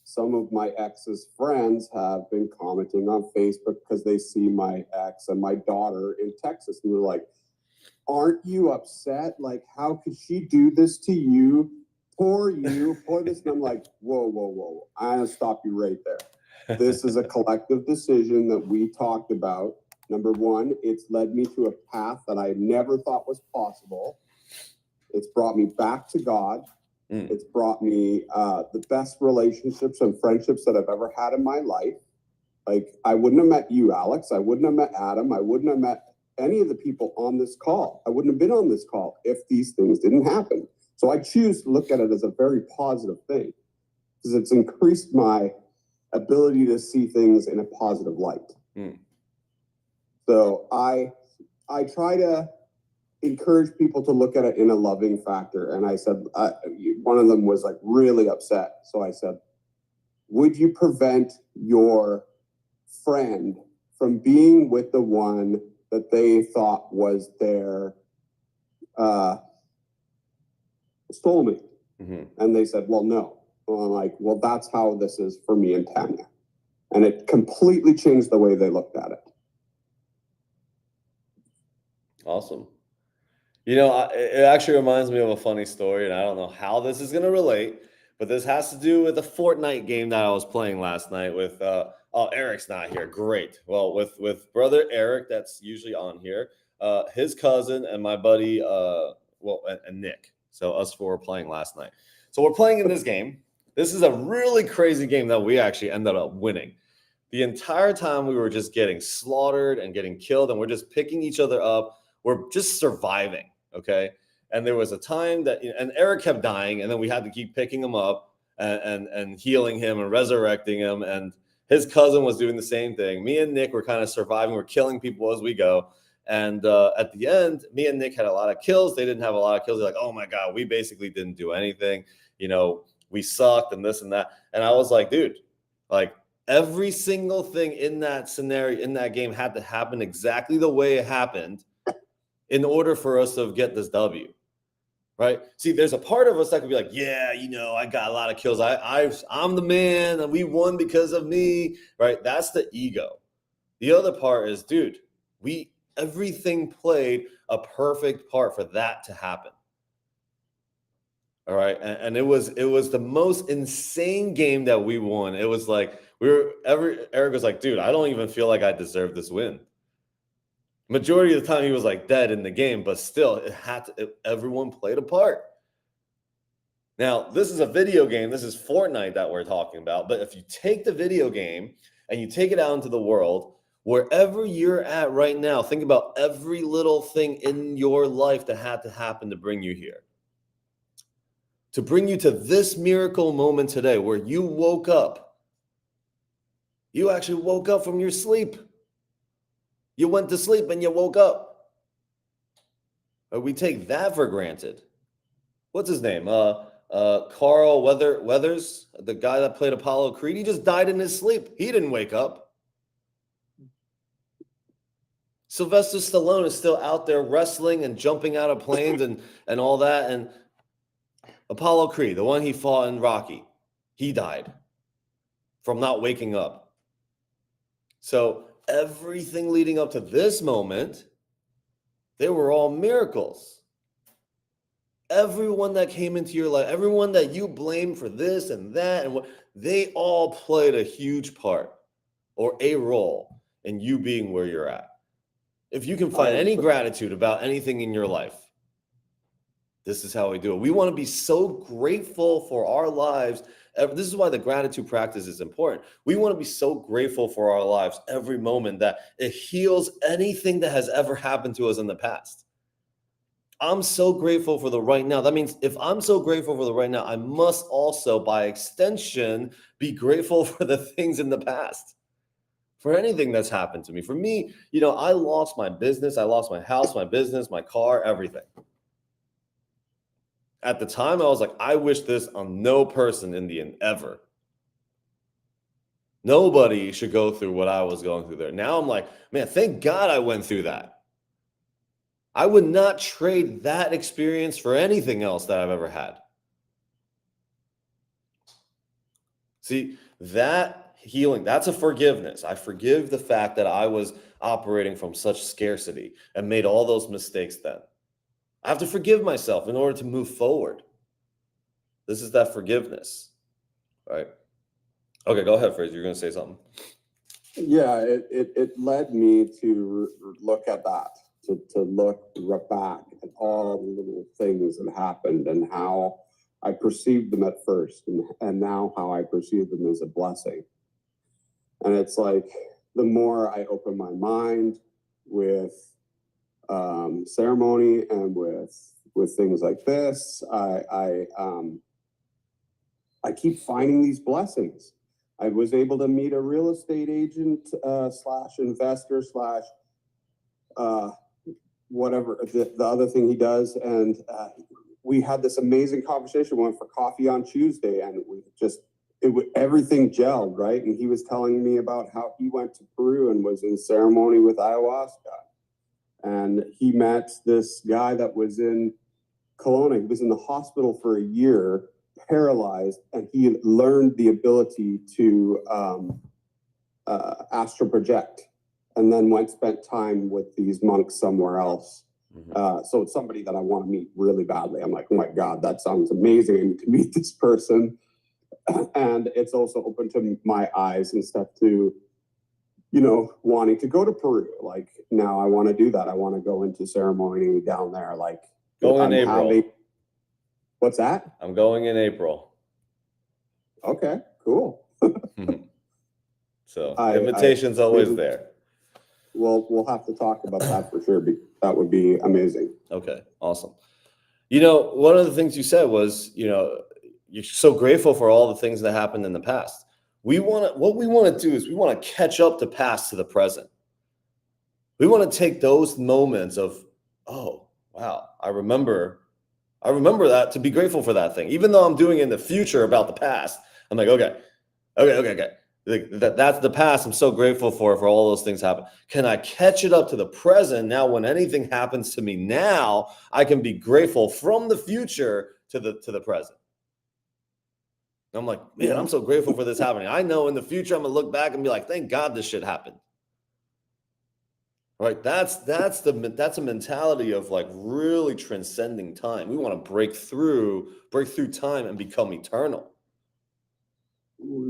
some of my ex's friends have been commenting on Facebook because they see my ex and my daughter in Texas. And they're like, aren't you upset? Like, how could she do this to you? Poor you, poor this. And I'm like, whoa. I'm going to stop you right there. This is a collective decision that we talked about. Number one, it's led me to a path that I never thought was possible. It's brought me back to God. It's brought me the best relationships and friendships that I've ever had in my life. Like, I wouldn't have met you, Alex. I wouldn't have met Adam. I wouldn't have met any of the people on this call. I wouldn't have been on this call if these things didn't happen. So I choose to look at it as a very positive thing because it's increased my ability to see things in a positive light. So I try to encourage people to look at it in a loving factor. And I said, one of them was like really upset. So I said, would you prevent your friend from being with the one that they thought was their soulmate? And they said, well, no. Well, I'm like, well, that's how this is for me and Tanya. And it completely changed the way they looked at it. Awesome. You know, it actually reminds me of a funny story, and I don't know how this is going to relate, but this has to do with a Fortnite game that I was playing last night with, oh, Eric's not here. Great. Well, with brother Eric, that's usually on here, his cousin and my buddy, and Nick. So us four were playing last night. So we're playing in this game. This is a really crazy game that we actually ended up winning. The entire time we were just getting slaughtered and getting killed, and we're just picking each other up. We're just surviving, okay? And there was a time that, and Eric kept dying, and then we had to keep picking him up and healing him and resurrecting him. And his cousin was doing the same thing. Me and Nick were kind of surviving. We're killing people as we go. And at the end, me and Nick had a lot of kills. They didn't have a lot of kills. They're like, oh my God, we basically didn't do anything. You know, we sucked and this and that. And I was like, dude, like every single thing in that scenario, in that game had to happen exactly the way it happened in order for us to get this W, right? See, there's a part of us that could be like, yeah, you know, I got a lot of kills. I'm the man and we won because of me, right? That's the ego. The other part is, dude, everything played a perfect part for that to happen. All right. And it was the most insane game that we won. It was like Eric was like, dude, I don't even feel like I deserve this win. Majority of the time he was like dead in the game, but still everyone played a part. Now, this is a video game. This is Fortnite that we're talking about. But if you take the video game and you take it out into the world, wherever you're at right now, think about every little thing in your life that had to happen to bring you here. To bring you to this miracle moment today where you woke up. You actually woke up from your sleep. You went to sleep and you woke up. We take that for granted. What's his name? Carl Weathers, the guy that played Apollo Creed. He just died in his sleep. He didn't wake up. Sylvester Stallone is still out there wrestling and jumping out of planes and all that. And Apollo Creed, the one he fought in Rocky, he died from not waking up. So everything leading up to this moment, they were all miracles. Everyone that came into your life, everyone that you blame for this and that, and what, they all played a huge part or a role in you being where you're at. If you can find any gratitude about anything in your life, this is how we do it. We want to be so grateful for our lives. This is why the gratitude practice is important. We want to be so grateful for our lives every moment that it heals anything that has ever happened to us in the past. I'm so grateful for the right now. That means if I'm so grateful for the right now, I must also, by extension, be grateful for the things in the past. For anything that's happened to me. For me, you know, I lost my business. I lost my house, my business, my car, everything. At the time, I was like, I wish this on no person in the end ever. Nobody should go through what I was going through there. Now I'm like, man, thank God I went through that. I would not trade that experience for anything else that I've ever had. See, that healing, that's a forgiveness. I forgive the fact that I was operating from such scarcity and made all those mistakes then. I have to forgive myself in order to move forward. This is that forgiveness, right? Okay, go ahead, Fraser. You're going to say something. Yeah, it led me to look at that, to look back at all the little things that happened and how I perceived them at first and now how I perceive them as a blessing. And it's like, the more I open my mind with ceremony and with things like this. I keep finding these blessings. I was able to meet a real estate agent slash investor slash whatever the other thing he does, and we had this amazing conversation. We went for coffee on Tuesday, and everything gelled, right? And he was telling me about how he went to Peru and was in ceremony with ayahuasca, and he met this guy that was in Kelowna. He was in the hospital for a year, paralyzed, and he learned the ability to astral project, and then spent time with these monks somewhere else. So it's somebody that I want to meet really badly. I'm like, oh my God, that sounds amazing. I need to meet this person. And it's also open to my eyes and stuff to, wanting to go to Peru. Like, now I want to do that. I want to go into ceremony down there. Like, Go in April. What's that? I'm going in April. Okay, cool. So invitation's always there. We'll have to talk about that for sure. That would be amazing. Okay, awesome. One of the things you said was, you're so grateful for all the things that happened in the past. What we want to do is we want to catch up the past to the present. We want to take those moments of, oh, wow, I remember that, to be grateful for that thing. Even though I'm doing it in the future about the past, I'm like, okay. That's the past. I'm so grateful for all those things happen. Can I catch it up to the present? Now, when anything happens to me now, I can be grateful from the future to the present. And I'm like, man, I'm so grateful for this happening. I know in the future, I'm going to look back and be like, thank God this shit happened. Right? That's a mentality of like really transcending time. We want to break through time and become eternal.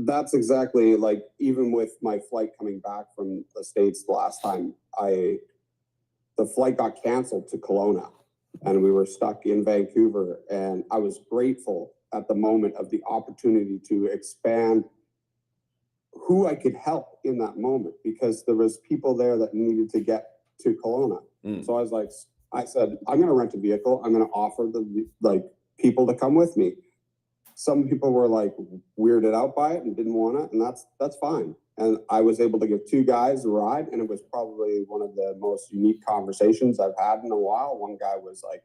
That's exactly, like, even with my flight coming back from the States the last time, the flight got canceled to Kelowna, and we were stuck in Vancouver, and I was grateful at the moment of the opportunity to expand who I could help in that moment, because there was people there that needed to get to Kelowna. So I said, I'm going to rent a vehicle. I'm going to offer the people to come with me. Some people were like weirded out by it and didn't want it, and that's fine. And I was able to give two guys a ride, and it was probably one of the most unique conversations I've had in a while. One guy was like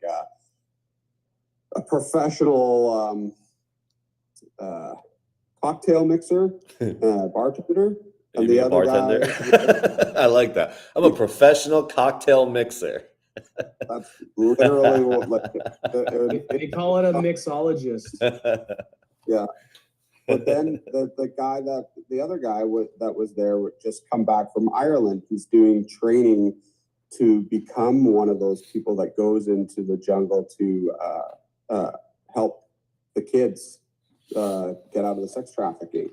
a professional cocktail mixer, bartender, and the other guy. I like that. I'm a professional cocktail mixer. That's literally what They call it a mixologist. Yeah. But then the other guy that was there would just come back from Ireland. He's doing training to become one of those people that goes into the jungle to help the kids get out of the sex trafficking.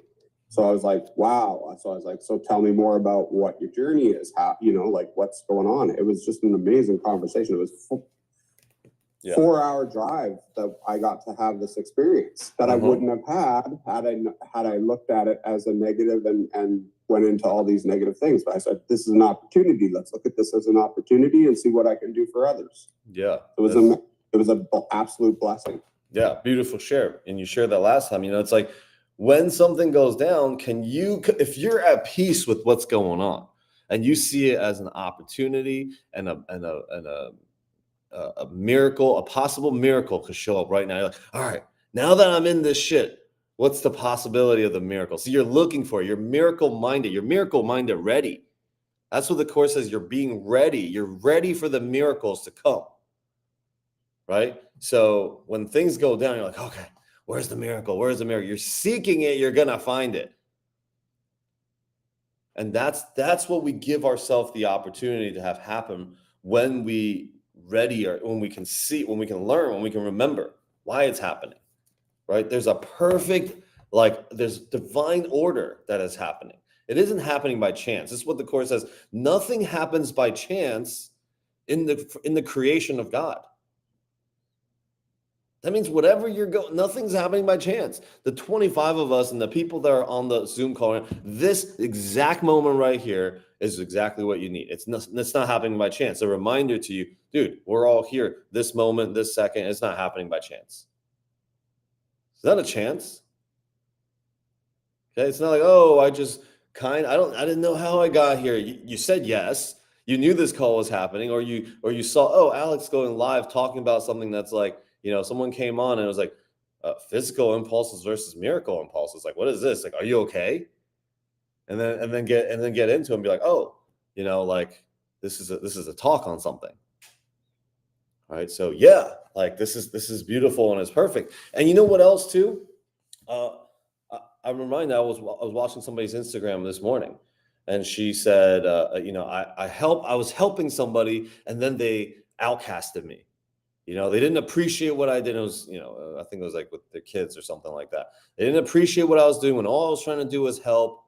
So I was like, wow. So I was like, so tell me more about what your journey is. How, like, what's going on? It was just an amazing conversation. It was 4-hour drive that I got to have this experience that I wouldn't have had I looked at it as a negative and went into all these negative things. But I said, this is an opportunity. Let's look at this as an opportunity and see what I can do for others. Yeah. It was an absolute blessing. Yeah. Beautiful share. And you shared that last time, it's like, when something goes down, if you're at peace with what's going on and you see it as an opportunity and a miracle, a possible miracle could show up right now. You're like, all right, now that I'm in this shit, what's the possibility of the miracle? So you're looking for it. You're miracle minded ready. That's what the Course says. You're being ready. You're ready for the miracles to come. Right? So when things go down, you're like, okay, where's the miracle? Where's the miracle? You're seeking it. You're going to find it. And that's what we give ourselves the opportunity to have happen when we ready, or when we can see, when we can learn, when we can remember why it's happening, right? There's a perfect, there's divine order that is happening. It isn't happening by chance. This is what the Course says. Nothing happens by chance in the creation of God. That means whatever nothing's happening by chance. The 25 of us and the people that are on the Zoom call, this exact moment right here is exactly what you need. It's not happening by chance. A reminder to you, dude, we're all here. This moment, this second, it's not happening by chance. Is that a chance? Okay, it's not like, oh, I didn't know how I got here. You said yes. You knew this call was happening, or you saw, oh, Alex going live talking about something that's like, someone came on and it was like physical impulses versus miracle impulses. Like, what is this? Like, are you okay? And then get into it and be like, oh, like this is a talk on something. All right. So yeah, like this is beautiful and it's perfect. And you know what else too? I'm reminded I was watching somebody's Instagram this morning, and she said, I was helping somebody, and then they outcasted me. They didn't appreciate what I did. It was, I think it was like with their kids or something like that. They didn't appreciate what I was doing when all I was trying to do was help.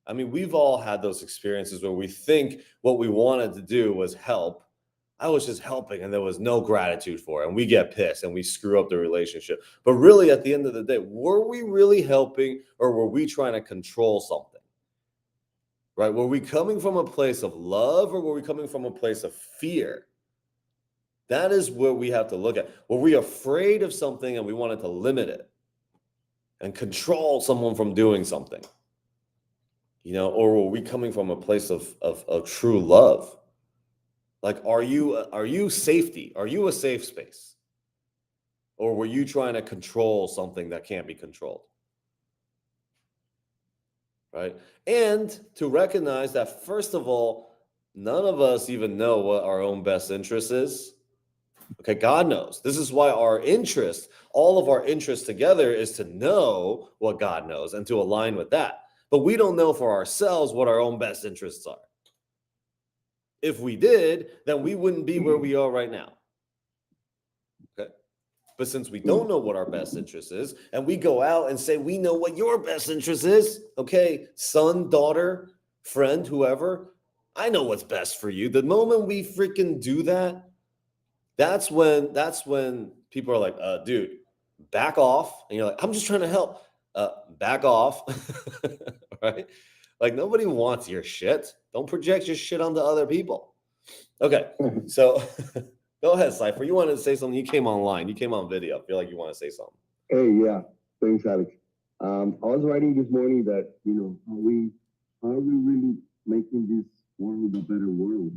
I mean, we've all had those experiences where we think what we wanted to do was help. I was just helping and there was no gratitude for it. And we get pissed and we screw up the relationship. But really, at the end of the day, were we really helping, or were we trying to control something? Right? Were we coming from a place of love, or were we coming from a place of fear? That is where we have to look at. Were we afraid of something and we wanted to limit it and control someone from doing something? Or were we coming from a place of true love? Like, are you safety? Are you a safe space? Or were you trying to control something that can't be controlled? Right? And to recognize that, first of all, none of us even know what our own best interest is. Okay, God knows. This is why all of our interest together is to know what God knows and to align with that. But we don't know for ourselves what our own best interests are. If we did, then we wouldn't be where we are right now. Okay. But since we don't know what our best interest is, and we go out and say, we know what your best interest is. Okay, son, daughter, friend, whoever, I know what's best for you. The moment we freaking do that, that's when people are like, dude, back off. And you're like, I'm just trying to help. Back off. Right? Like, nobody wants your shit. Don't project your shit onto other people. Okay, so go ahead, Cypher. You wanted to say something. You came online. You came on video. I feel like you want to say something. Hey, yeah. Thanks, Alex. I was writing this morning that, are we really making this world a better world?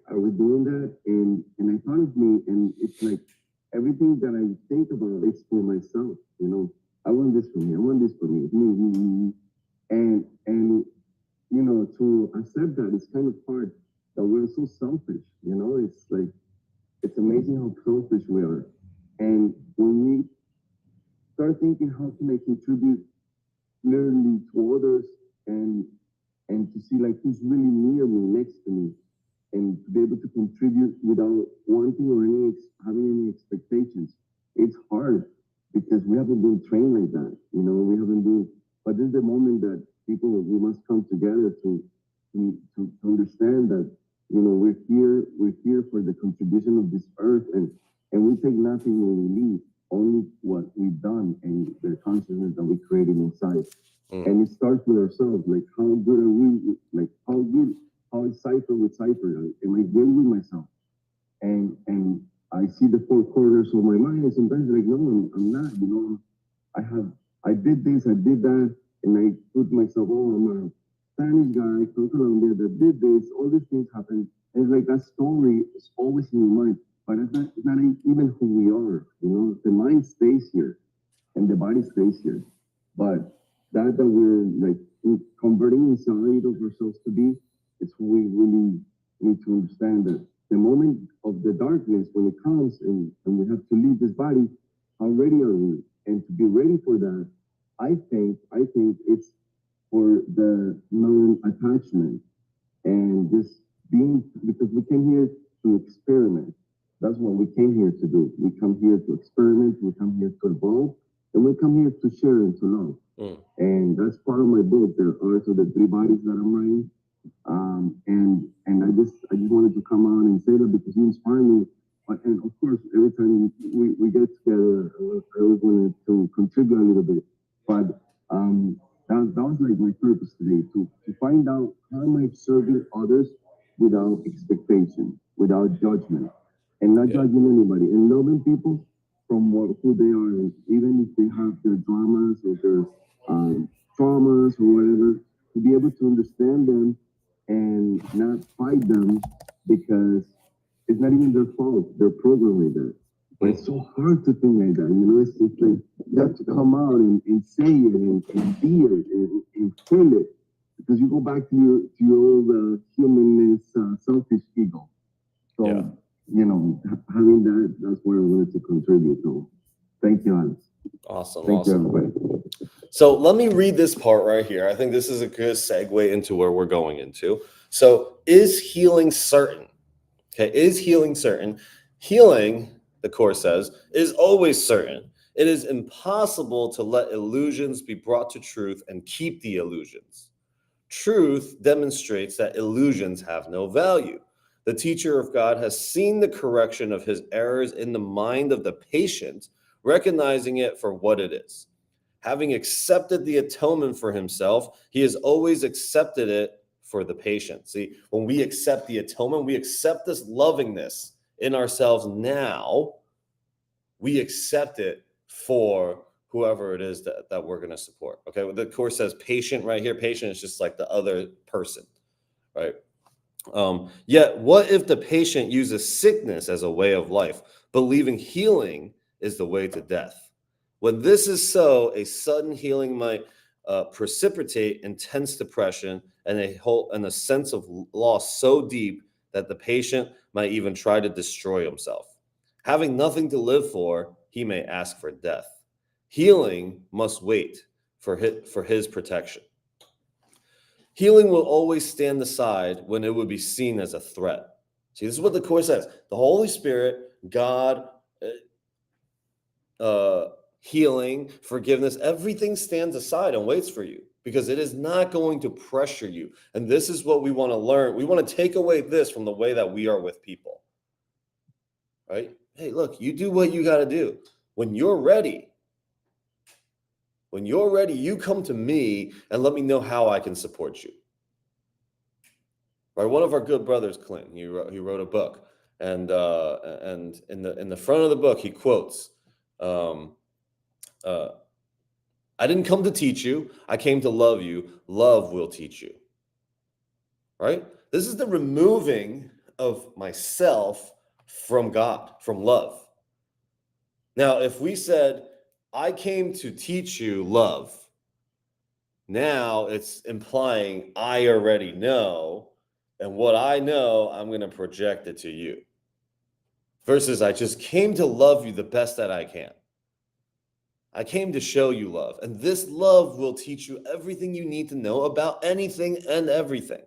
Are we doing that? And I thought of me, and it's like everything that I think about is for myself. I want this for me. I want this for me. Me. And to accept that it's kind of hard that we're so selfish. It's like, it's amazing how selfish we are. And when we start thinking how can I contribute literally to others, and to see like who's really near me, next to me, and to be able to contribute without wanting or having any expectations, it's hard because we haven't been trained like that. We haven't been. But this is the moment that we must come together to understand that we're here for the contribution of this earth, and we take nothing when we leave, only what we've done and the consciousness that we created inside. And it starts with ourselves. Like, how good are we? Like, how is Cypher with Cypher? Am I good with myself? And I see the four corners of my mind, and sometimes like, no, I'm not. I did this, I did that, and I put myself, oh, I'm a Spanish guy from Colombia that did this. All these things happen, and it's like that story is always in your mind, but it's not even who we are. The mind stays here, and the body stays here, but that we're like converting inside of ourselves to be, it's who we really need to understand that the moment of the darkness, when it comes and we have to leave this body, how ready are we? And to be ready for that, I think it's for the non-attachment and just being, because we came here to experiment. That's what we came here to do. We come here to experiment, we come here to evolve, and we come here to share and to love. And that's part of my book, the Art of the Three Bodies that I'm writing. And I just wanted to come on and say that because you inspire me. And of course, every time we get together, I always wanted to contribute a little bit. But That was like my purpose today, to find out how am I serving others without expectation, without judgment, and not judging anybody, and loving people from who they are, and even if they have their dramas or their traumas or whatever, to be able to understand them and not fight them because it's not even their fault. They're programmed like that. But it's so hard to think like that. It's just like you have to come out and say it and be it and feel it. Because you go back to your old humanness, selfish ego. So, having that's where I wanted to contribute to. Thank you, Alex. Awesome. Thank you, everybody. So let me read this part right here. I think this is a good segue into where we're going into. So is healing certain? Okay, is healing certain? Healing, the Course says, is always certain. It is impossible to let illusions be brought to truth and keep the illusions. Truth demonstrates that illusions have no value. The teacher of God has seen the correction of his errors in the mind of the patient, recognizing it for what it is. Having accepted the atonement for himself, he has always accepted it for the patient. See, when we accept the atonement, we accept this lovingness in ourselves now. We accept it for whoever it is that we're going to support. Okay, well, the Course says patient right here. Patient is just like the other person, right? Yet, what if the patient uses sickness as a way of life, believing healing is the way to death? When this is so, a sudden healing might precipitate intense depression and a sense of loss so deep that the patient might even try to destroy himself. Having nothing to live for, he may ask for death. Healing must wait for his protection. Healing will always stand aside when it would be seen as a threat. See, this is what the Course says. The Holy Spirit, God, healing, forgiveness, everything stands aside and waits for you because it is not going to pressure you. And this is what we want to learn. We want to take away this from the way that we are with people. Right? Hey, look, you do what you got to do. When you're ready, you come to me and let me know how I can support you. Right? One of our good brothers, Clint, he wrote a book, and in the front of the book, he quotes, "I didn't come to teach you. I came to love you. Love will teach you." Right? This is the removing of myself from God, from love. Now, if we said, I came to teach you love, now it's implying I already know, and what I know, I'm going to project it to you. Versus I just came to love you the best that I can. I came to show you love, and this love will teach you everything you need to know about anything and everything.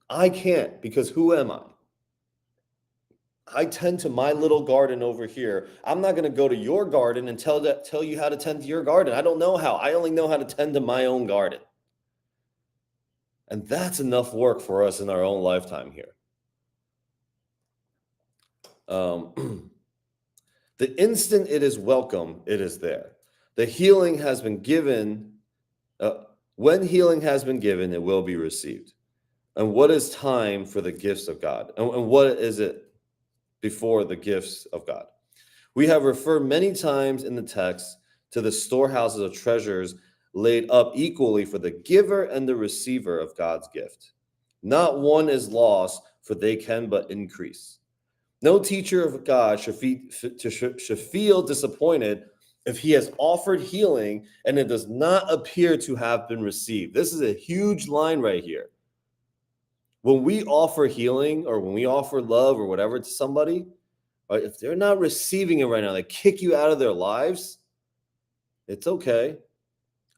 I can't, because who am I? I tend to my little garden over here. I'm not going to go to your garden and tell you how to tend to your garden. I don't know how. I only know how to tend to my own garden. And that's enough work for us in our own lifetime here. The instant it is welcome, it is there. The healing has been given. When healing has been given, it will be received. And what is time for the gifts of God? And what is it before the gifts of God? We have referred many times in the text to the storehouses of treasures laid up equally for the giver and the receiver of God's gift. Not one is lost, for they can but increase. No teacher of God should feel disappointed if he has offered healing and it does not appear to have been received. This is a huge line right here. When we offer healing or when we offer love or whatever to somebody, right, if they're not receiving it right now, they kick you out of their lives, it's okay.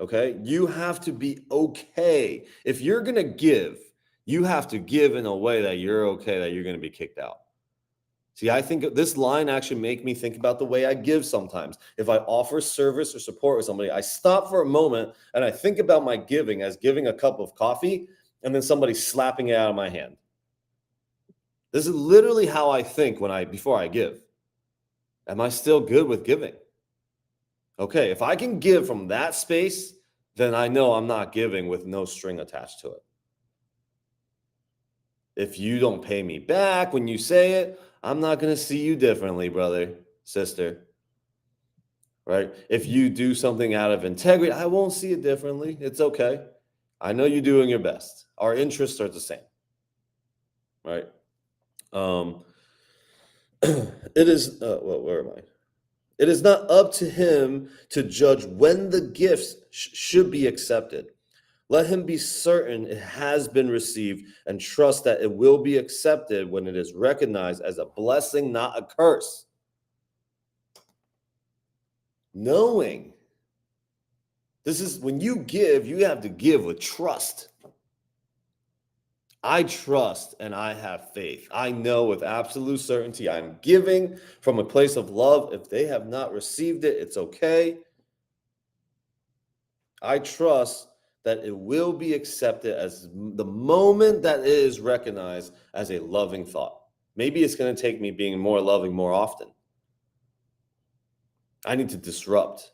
Okay? You have to be okay. If you're going to give, you have to give in a way that you're okay, that you're going to be kicked out. See, I think this line actually make me think about the way I give sometimes. If I offer service or support with somebody, I stop for a moment and I think about my giving as giving a cup of coffee and then somebody slapping it out of my hand. This is literally how I think before I give. Am I still good with giving? Okay, if I can give from that space, then I know I'm not giving with no string attached to it. If you don't pay me back when you say it, I'm not going to see you differently, brother, sister. Right? If you do something out of integrity, I won't see it differently. It's okay. I know you're doing your best. Our interests are the same. Right? It is, where am I? It is not up to him to judge when the gifts should be accepted. Let him be certain it has been received and trust that it will be accepted when it is recognized as a blessing, not a curse. Knowing. This is when you give, you have to give with trust. I trust and I have faith. I know with absolute certainty I'm giving from a place of love. If they have not received it, it's okay. I trust that it will be accepted as the moment that it is recognized as a loving thought. Maybe it's going to take me being more loving more often. I need to disrupt.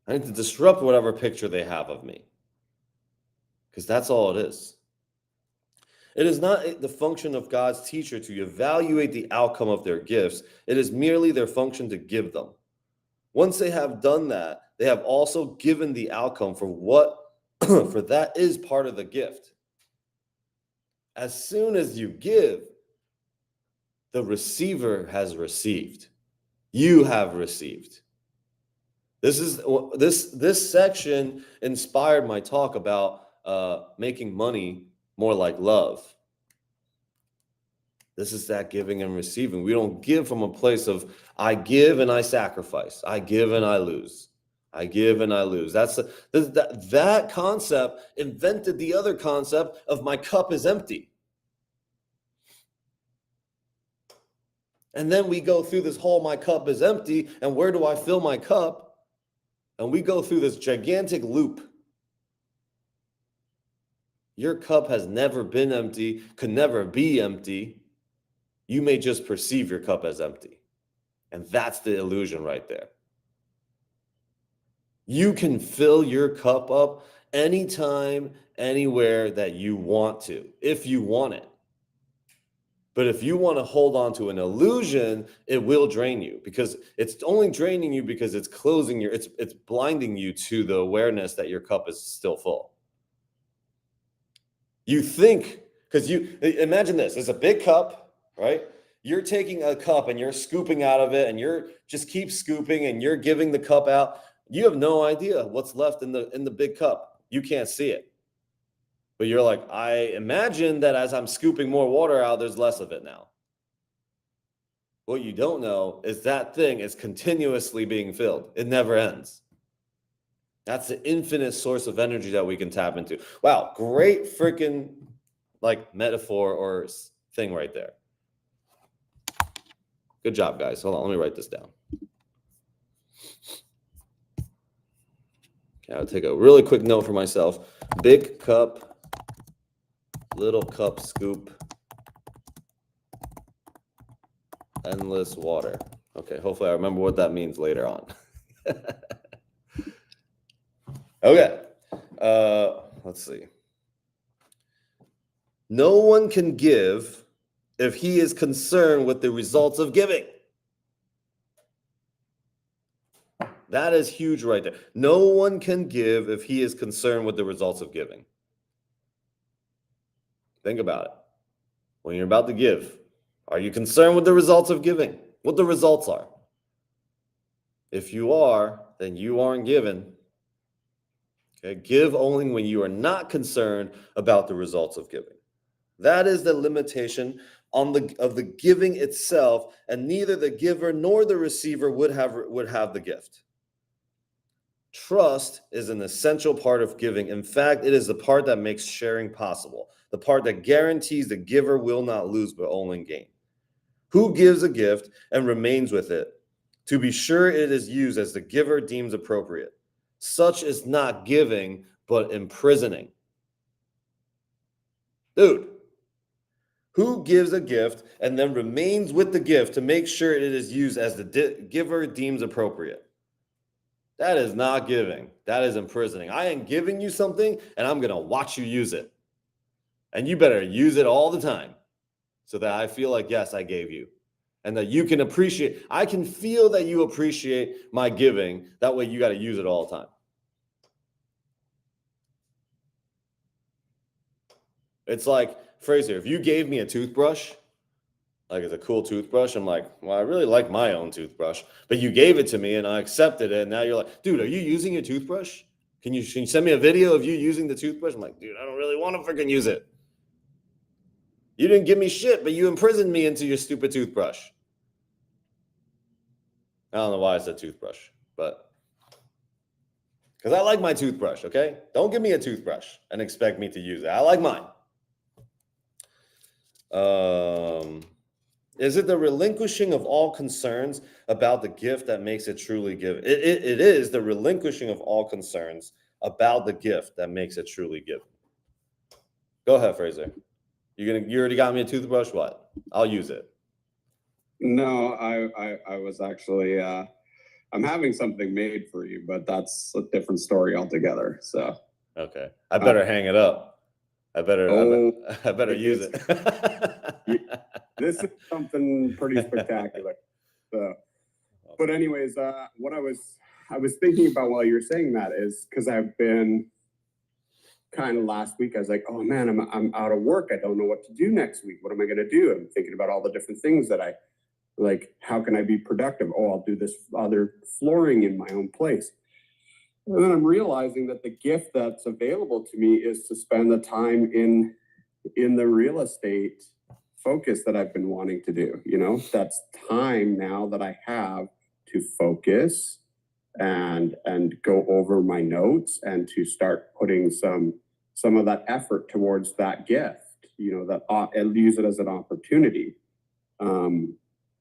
I need to disrupt whatever picture they have of me. Because that's all it is. It is not the function of God's teacher to evaluate the outcome of their gifts. It is merely their function to give them. Once they have done that, they have also given the outcome for what, for that is part of the gift. As soon as you give, the receiver has received. You have received. This section inspired my talk about making money more like love. This is that giving and receiving. We don't give from a place of I give and I sacrifice. I give and I lose. I give and I lose. That concept invented the other concept of my cup is empty. And then we go through this whole my cup is empty, and where do I fill my cup? And we go through this gigantic loop. Your cup has never been empty, could never be empty. You may just perceive your cup as empty. And that's the illusion right there. You can fill your cup up anytime, anywhere that you want to, if you want it. But if you want to hold on to an illusion, it will drain you, because it's only draining you because it's closing it's blinding you to the awareness that your cup is still full. You think, because you imagine this, it's a big cup, right? You're taking a cup and you're scooping out of it, and you're just keep scooping and you're giving the cup out. You have no idea what's left in the big cup. You can't see it. But you're like, I imagine that as I'm scooping more water out, there's less of it now. What you don't know is that thing is continuously being filled. It never ends. That's the infinite source of energy that we can tap into. Wow, great freaking metaphor or thing right there. Good job, guys. Hold on, let me write this down. Okay, I'll take a really quick note for myself. Big cup, little cup scoop, endless water. Okay, hopefully I remember what that means later on. Okay, let's see. No one can give if he is concerned with the results of giving. That is huge right there. No one can give if he is concerned with the results of giving. Think about it. When you're about to give, are you concerned with the results of giving? What the results are? If you are, then you aren't giving. Okay, give only when you are not concerned about the results of giving. That is the limitation of the giving itself, and neither the giver nor the receiver would have the gift. Trust is an essential part of giving. In fact, it is the part that makes sharing possible, the part that guarantees the giver will not lose but only gain. Who gives a gift and remains with it, to be sure it is used as the giver deems appropriate? Such is not giving, but imprisoning. Dude, who gives a gift and then remains with the gift to make sure it is used as the giver deems appropriate? That is not giving. That is imprisoning. I am giving you something and I'm going to watch you use it. And you better use it all the time so that I feel like, yes, I gave you. And that you can appreciate, I can feel that you appreciate my giving. That way you got to use it all the time. It's like, Fraser, if you gave me a toothbrush, like it's a cool toothbrush, I'm like, well, I really like my own toothbrush, but you gave it to me and I accepted it. And now you're like, dude, are you using your toothbrush? Can you send me a video of you using the toothbrush? I'm like, dude, I don't really want to freaking use it. You didn't give me shit, but you imprisoned me into your stupid toothbrush. I don't know why I said toothbrush, but because I like my toothbrush, okay? Don't give me a toothbrush and expect me to use it. I like mine. Is it the relinquishing of all concerns about the gift that makes it truly given? It is the relinquishing of all concerns about the gift that makes it truly given. Go ahead, Fraser. You already got me a toothbrush? What? I'll use it. No, I was actually I'm having something made for you, but that's a different story altogether. So okay, I better hang it up. I better use it. This is something pretty spectacular. So, but anyways, what I was thinking about while you're saying that is because I've been kind of last week, I was like, oh man, I'm out of work. I don't know what to do next week. What am I going to do? I'm thinking about all the different things that I like. How can I be productive? Oh, I'll do this other flooring in my own place. And then I'm realizing that the gift that's available to me is to spend the time in the real estate focus that I've been wanting to do. You know, that's time now that I have to focus and go over my notes and to start putting some of that effort towards that gift, you know, that and use it as an opportunity.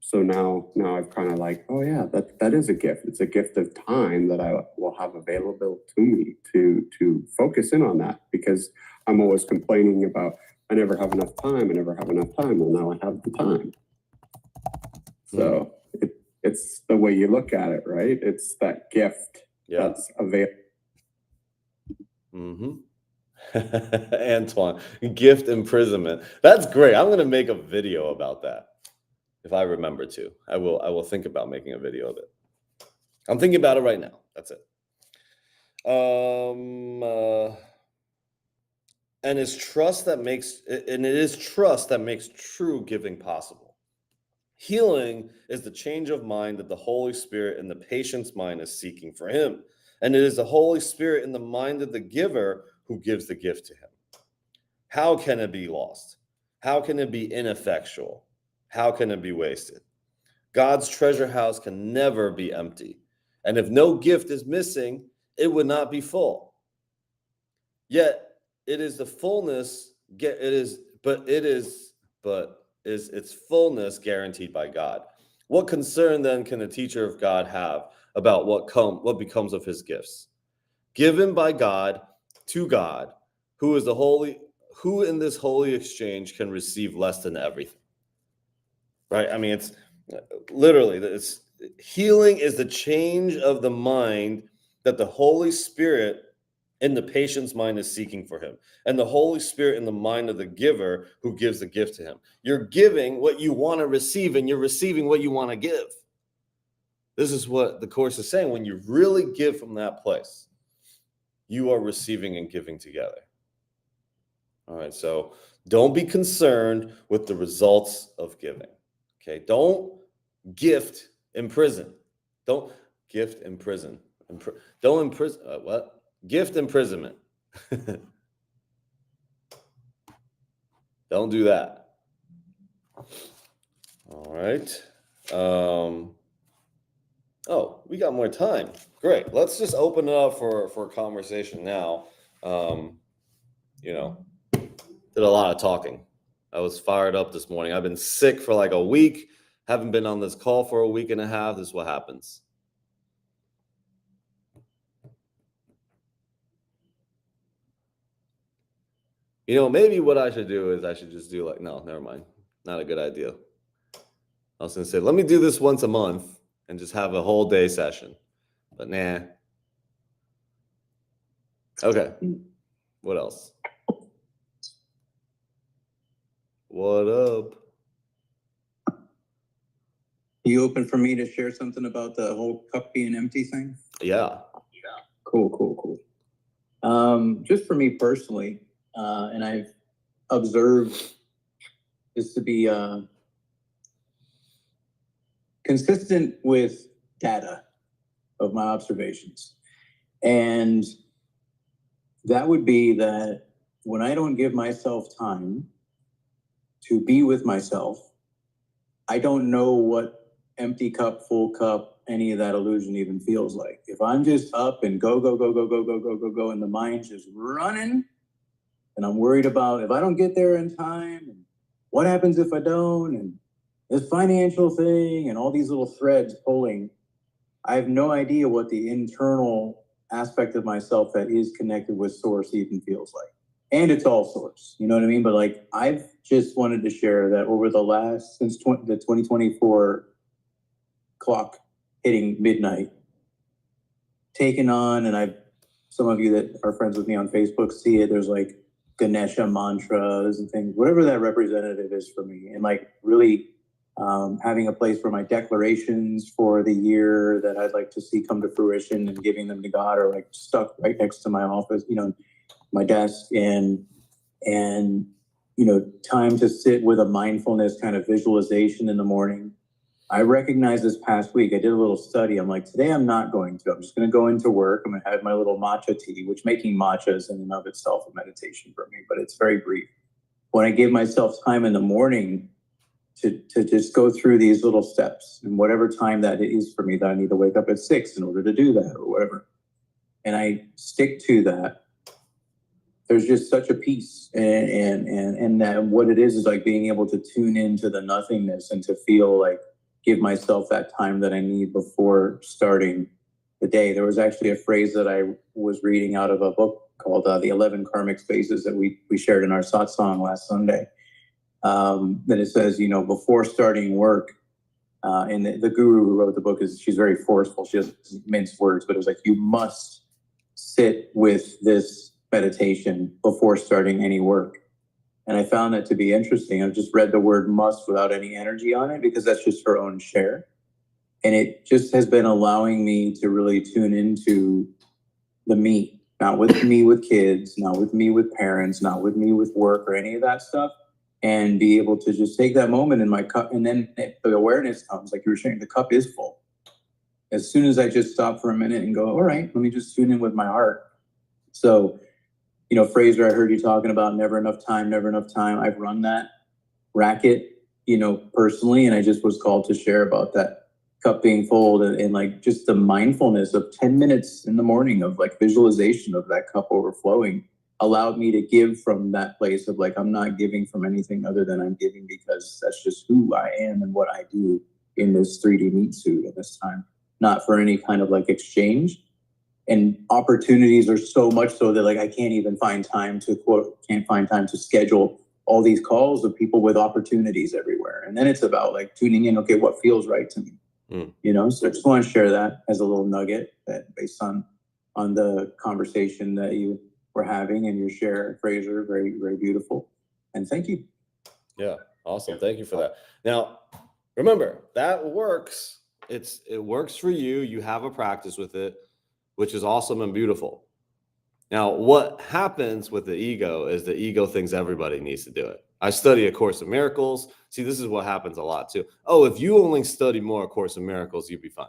So now I've kind of like, oh yeah, that is a gift. It's a gift of time that I will have available to me to focus in on that, because I'm always complaining about I never have enough time. Well, now I have the time. So it's the way you look at it, right? It's that gift that's available. Antoine, gift imprisonment. That's great. I'm going to make a video about that. If I remember to, I will think about making a video of it. I'm thinking about it right now. That's it. And it is trust that makes true giving possible. Healing is the change of mind that the Holy Spirit in the patient's mind is seeking for him. And it is the Holy Spirit in the mind of the giver who gives the gift to him. How can it be lost? How can it be ineffectual? How can it be wasted? God's treasure house can never be empty. And if no gift is missing, it would not be full. Yet it is the fullness, is its fullness guaranteed by God. What concern then can a teacher of God have about what becomes of his gifts? Given by God to God, who in this holy exchange can receive less than everything? Right? I mean, it's literally, healing is the change of the mind that the Holy Spirit in the patient's mind is seeking for him, and the Holy Spirit in the mind of the giver who gives the gift to him. You're giving what you want to receive, and you're receiving what you want to give. This is what the Course is saying. When you really give from that place, you are receiving and giving together. All right, so don't be concerned with the results of giving. Okay, don't gift imprison. Don't gift imprison. Don't imprison. What? Gift imprisonment. Don't do that. All right. Oh, we got more time. Great. Let's just open it up for a conversation now. Did a lot of talking. I was fired up this morning. I've been sick for like a week. Haven't been on this call for a week and a half. This is what happens. Maybe what I should do is I should just do no, never mind. Not a good idea. I was going to say, let me do this once a month and just have a whole day session. But nah, Okay. What else? What up? You open for me to share something about the whole cup being empty thing? Yeah. Cool. Just for me personally, and I've observed this to be consistent with data of my observations. And that would be that when I don't give myself time to be with myself, I don't know what empty cup, full cup, any of that illusion even feels like. If I'm just up and go, and the mind's just running, and I'm worried about if I don't get there in time, and what happens if I don't, and this financial thing, and all these little threads pulling, I have no idea what the internal aspect of myself that is connected with source even feels like. And it's all source, you know what I mean? But like, I've just wanted to share that over the last, since the 2024 clock hitting midnight, taken on, and some of you that are friends with me on Facebook see it, there's like Ganesha mantras and things, whatever that representative is for me. And like really having a place for my declarations for the year that I'd like to see come to fruition and giving them to God, or like stuck right next to my office, you know, my desk, and you know, time to sit with a mindfulness kind of visualization in the morning. I recognized this past week, I did a little study. I'm like, today I'm not going to. I'm just going to go into work. I'm going to have my little matcha tea, which making matcha is in and of itself a meditation for me, but it's very brief. When I give myself time in the morning to just go through these little steps, and whatever time that is for me, that I need to wake up at 6 in order to do that or whatever, and I stick to that, there's just such a peace, and that what it is like being able to tune into the nothingness and to feel like, give myself that time that I need before starting the day. There was actually a phrase that I was reading out of a book called The 11 Karmic Spaces that we shared in our satsang last Sunday. That it says, you know, before starting work, and the guru who wrote the book she's very forceful. She doesn't mince words, but it was like, you must sit with this meditation before starting any work. And I found that to be interesting. I've just read the word must without any energy on it, because that's just her own share. And it just has been allowing me to really tune into the me, not with me with kids, not with me with parents, not with me with work or any of that stuff, and be able to just take that moment in my cup. And then the awareness comes, like you were saying, the cup is full. As soon as I just stop for a minute and go, all right, let me just tune in with my heart. So, you know, Fraser, I heard you talking about never enough time. I've run that racket, you know, personally, and I just was called to share about that cup being full, and like just the mindfulness of 10 minutes in the morning of like visualization of that cup overflowing allowed me to give from that place of like, I'm not giving from anything other than I'm giving because that's just who I am and what I do in this 3D meat suit at this time, not for any kind of like exchange. And opportunities are so much so that like I can't even find time to schedule all these calls of people with opportunities everywhere. And then it's about like tuning in, okay, what feels right to me? You know, so I just want to share that as a little nugget that based on the conversation that you were having and your share, Fraser, very, very beautiful. And thank you. Yeah, awesome. Thank you for that. Now, remember, that works. It works for you. You have a practice with it, which is awesome and beautiful. Now, what happens with the ego is the ego thinks everybody needs to do it. I study A Course in Miracles. See, this is what happens a lot too. Oh, if you only study more A Course in Miracles, you'd be fine.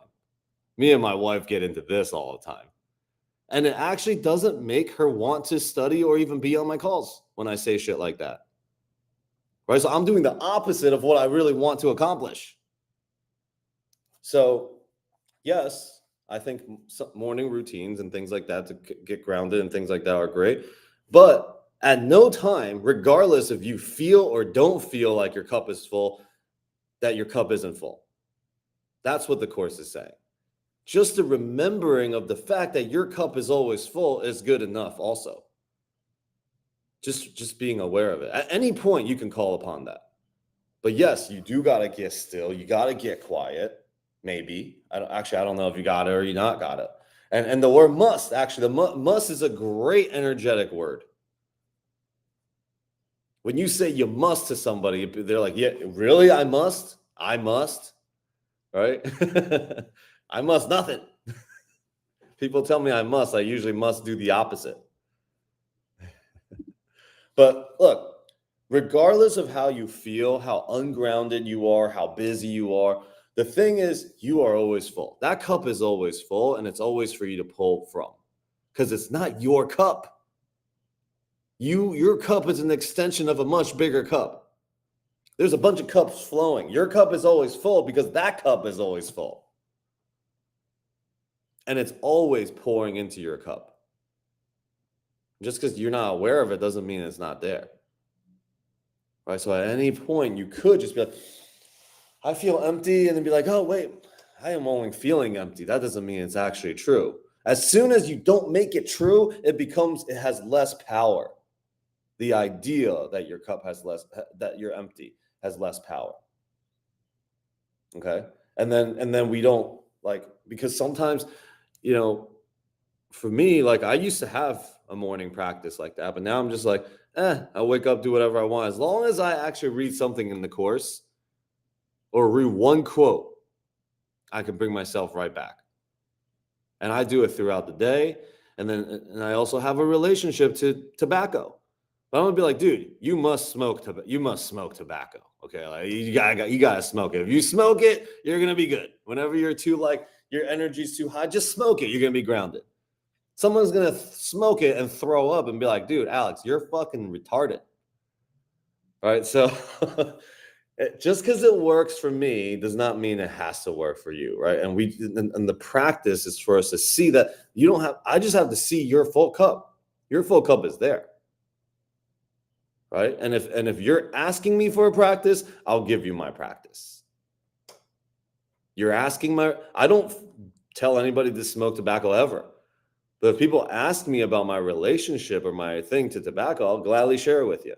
Me and my wife get into this all the time. And it actually doesn't make her want to study or even be on my calls when I say shit like that. Right? So I'm doing the opposite of what I really want to accomplish. So, yes, I think morning routines and things like that to get grounded and things like that are great. But at no time, regardless if you feel or don't feel like your cup is full, that your cup isn't full. That's what the Course is saying. Just the remembering of the fact that your cup is always full is good enough also. Just being aware of it. At any point, you can call upon that. But yes, you do got to get still. You got to get quiet. Maybe. I don't know if you got it or you not got it. And the word must, actually, must is a great energetic word. When you say you must to somebody, they're like, yeah, really? I must, right? I must nothing. People tell me I must. I usually must do the opposite. But look, regardless of how you feel, how ungrounded you are, how busy you are, the thing is, you are always full. That cup is always full, and it's always for you to pull from, because it's not your cup. Your cup is an extension of a much bigger cup. There's a bunch of cups flowing. Your cup is always full because that cup is always full. And it's always pouring into your cup. Just because you're not aware of it doesn't mean it's not there. Right? So at any point, you could just be like, I feel empty, and then be like, oh, wait, I am only feeling empty. That doesn't mean it's actually true. As soon as you don't make it true, it has less power. The idea that your cup has less, that you're empty, has less power. Okay? And then we don't, like, because sometimes, you know, for me, like, I used to have a morning practice like that, but now I'm just like, I wake up, do whatever I want. As long as I actually read something in the course or read one quote, I can bring myself right back. And I do it throughout the day. And I also have a relationship to tobacco. But I'm gonna be like, dude, you must smoke tobacco. Okay, like you gotta smoke it. If you smoke it, you're gonna be good. Whenever you're too, like, your energy's too high, just smoke it. You're gonna be grounded. Someone's gonna smoke it and throw up and be like, dude, Alex, you're fucking retarded. All right, so just because it works for me does not mean it has to work for you, right? And the practice is for us to see that I just have to see your full cup. Your full cup is there. Right? And if you're asking me for a practice, I'll give you my practice. You're asking I don't tell anybody to smoke tobacco ever. But if people ask me about my relationship or my thing to tobacco, I'll gladly share it with you.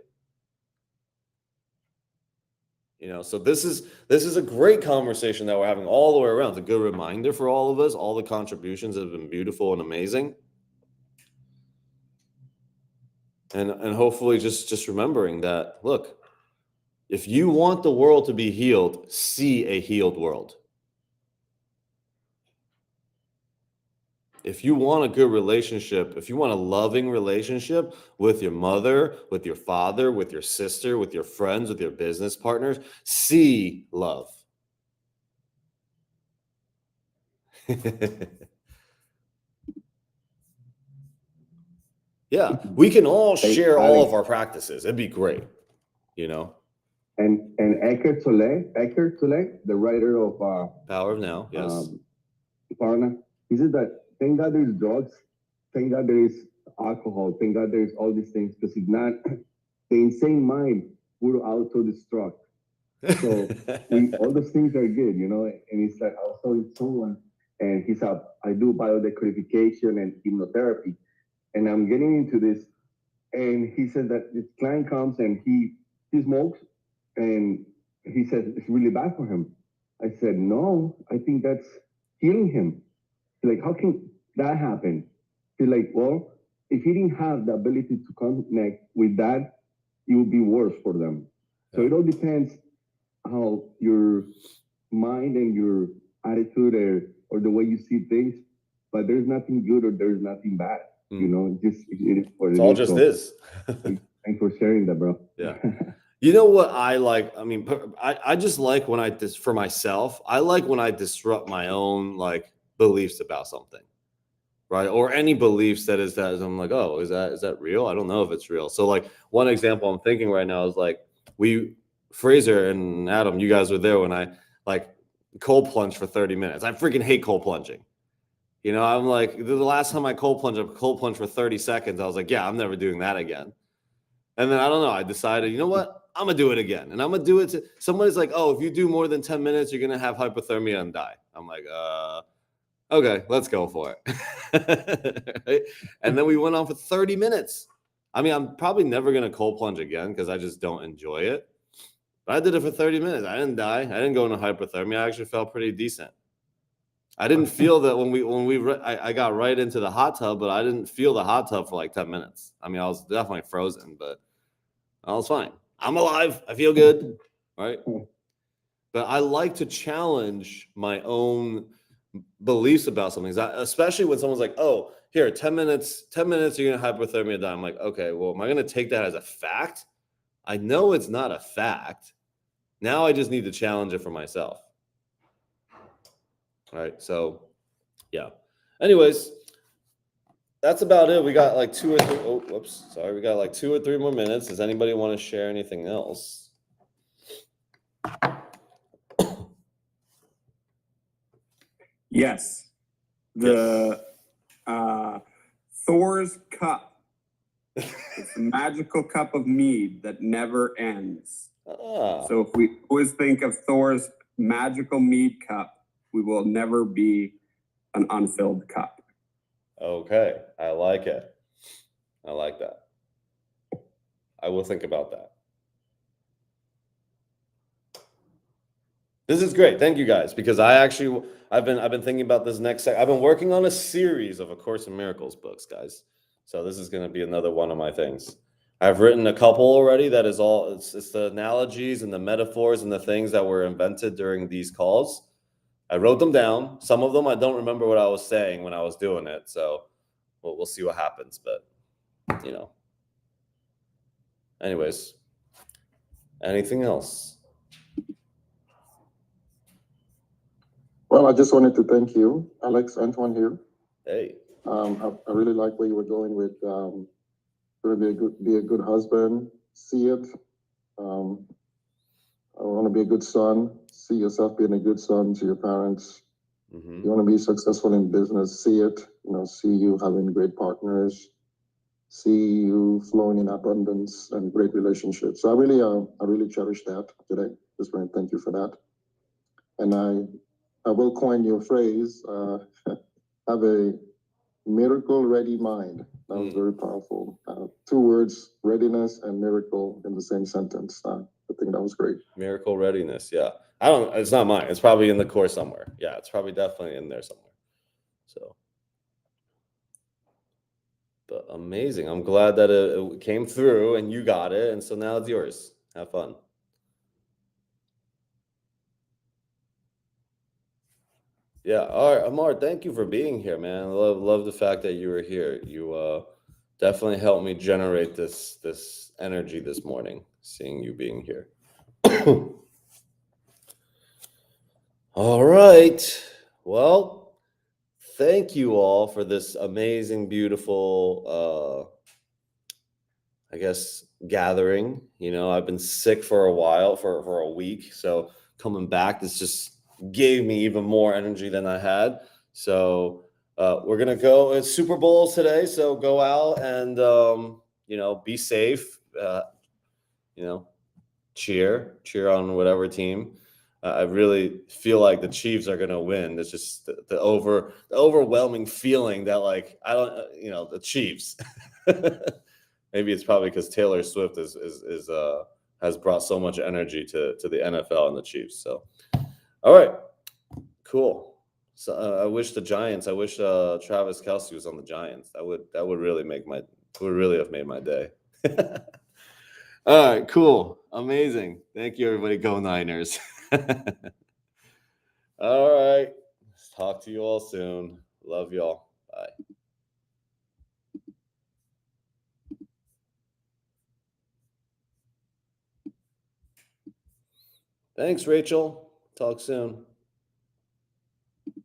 You know, so this is a great conversation that we're having all the way around. It's a good reminder for all of us. All the contributions have been beautiful and amazing. And hopefully just remembering that, look, if you want the world to be healed, see a healed world. If you want a good relationship, if you want a loving relationship with your mother, with your father, with your sister, with your friends, with your business partners, see love. Yeah, we can all share all of our practices. It'd be great, you know. And Eckhart Tolle, the writer of Power of Now, yes. Power of Now, he said that thank God there's drugs, thank God there is alcohol, thank God there's all these things, because if not, the insane mind would auto-destruct. So all those things are good, you know. And it's like, I was telling someone, and he said, I do biodecodification and hypnotherapy. And I'm getting into this, and he said that this client comes and he smokes, and he says it's really bad for him. I said, no, I think that's healing him. He's like, how can that happen? He's like, well, if he didn't have the ability to connect with that, it would be worse for them. So it all depends how your mind and your attitude or the way you see things, but there's nothing good or there's nothing bad. You know, it is what it is. It's all just is. Thanks for sharing that, bro. Yeah. You know what I like? I mean, I just like when for myself, I like when I disrupt my own, like, beliefs about something, right? Or any beliefs that I'm like, oh, is that real? I don't know if it's real. So, like, one example I'm thinking right now is, like, Fraser and Adam, you guys were there when I, like, cold plunged for 30 minutes. I freaking hate cold plunging. You know, I'm like, the last time I cold plunged for 30 seconds. I was like, yeah, I'm never doing that again. And then, I don't know, I decided, you know what? I'm going to do it again. And I'm going to do it somebody's like, oh, if you do more than 10 minutes, you're going to have hypothermia and die. I'm like, okay, let's go for it. Right? And then we went on for 30 minutes. I mean, I'm probably never going to cold plunge again because I just don't enjoy it. But I did it for 30 minutes. I didn't die. I didn't go into hypothermia. I actually felt pretty decent. I didn't feel that I got right into the hot tub, but I didn't feel the hot tub for like 10 minutes. I mean, I was definitely frozen, but I was fine. I'm alive. I feel good. Right. But I like to challenge my own beliefs about something, especially when someone's like, oh, here, 10 minutes, you're going to hypothermia die. I'm like, okay, well, am I going to take that as a fact? I know it's not a fact. Now I just need to challenge it for myself. All right. So, yeah. Anyways, that's about it. We got like 2 or 3. Oh, whoops. Sorry. We got like 2 or 3 more minutes. Does anybody want to share anything else? Yes. The Thor's cup. It's a magical cup of mead that never ends. Ah. So if we always think of Thor's magical mead cup, we will never be an unfilled cup. Okay. I like it. I like that. I will think about that. This is great. Thank you guys, because I've been thinking about this next I've been working on a series of A Course in Miracles books, guys. So this is going to be another one of my things. I've written a couple already. That is all. It's the analogies and the metaphors and the things that were invented during these calls. I wrote them down. Some of them I don't remember what I was saying when I was doing it. So we'll see what happens. But anyways, anything else? Well, I just wanted to thank you, Alex, Antoine here. Hey. I really like where you were going with be a good husband, see it. I want to be a good son, see yourself being a good son to your parents. Mm-hmm. You want to be successful in business, see it, see you having great partners, see you flowing in abundance and great relationships. So I really cherish that today. Just want to thank you for that. And I will coin your phrase, have a miracle ready mind. That was very powerful. 2 words, readiness and miracle in the same sentence. I think that was great. Miracle readiness. Yeah. It's not mine. It's probably in the course somewhere. Yeah. It's probably definitely in there somewhere. So, but amazing. I'm glad that it came through and you got it. And so now it's yours. Have fun. Yeah. All right. Amar, thank you for being here, man. I love the fact that you were here. You definitely helped me generate this energy this morning, seeing you being here. All right. Well, thank you all for this amazing, beautiful, I guess, gathering. I've been sick for a while, for a week. So coming back, this just gave me even more energy than I had. So we're going to go. It's Super Bowl today. So go out and, be safe. Cheer on whatever team. I really feel like the Chiefs are going to win. It's just the overwhelming feeling that, like, I don't, the Chiefs. Maybe it's probably because Taylor Swift has brought so much energy to the NFL and the Chiefs. So, all right, cool. So I wish Travis Kelce was on the Giants. That would really have made my day. All right, cool. Amazing. Thank you, everybody. Go Niners. All right. Talk to you all soon. Love y'all. Bye. Thanks, Rachel. Talk soon.